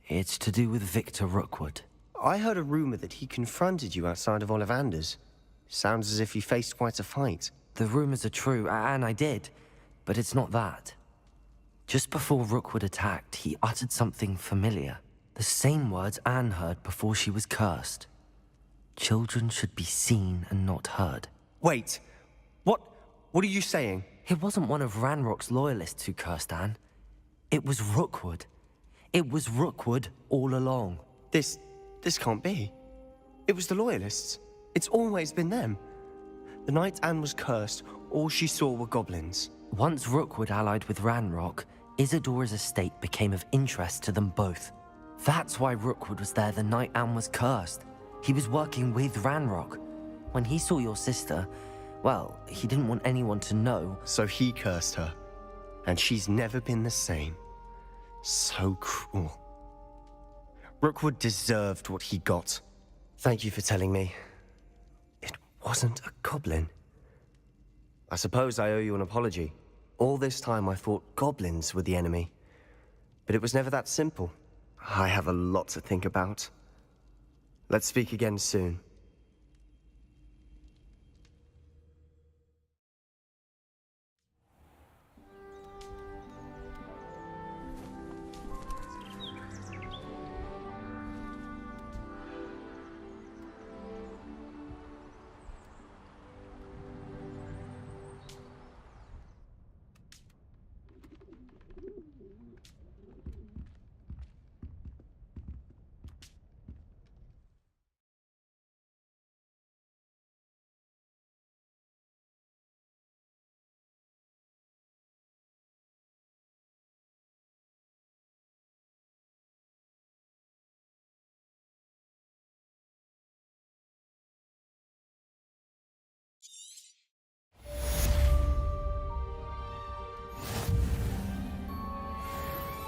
It's to do with Victor Rookwood. I heard a rumor that he confronted you outside of Ollivander's. Sounds as if you faced quite a fight. The rumors are true, and I did. But it's not that. Just before Rookwood attacked, he uttered something familiar. The same words Anne heard before she was cursed. Children should be seen and not heard. Wait. What are you saying? It wasn't one of Ranrock's loyalists who cursed Anne. It was Rookwood. It was Rookwood all along. This can't be. It was the Loyalists. It's always been them. The night Anne was cursed, all she saw were goblins. Once Rookwood allied with Ranrock, Isadora's estate became of interest to them both. That's why Rookwood was there the night Anne was cursed. He was working with Ranrock. When he saw your sister, well, he didn't want anyone to know. So he cursed her. And she's never been the same. So cruel. Rookwood deserved what he got. Thank you for telling me. It wasn't a goblin. I suppose I owe you an apology. All this time I thought goblins were the enemy. But it was never that simple. I have a lot to think about. Let's speak again soon.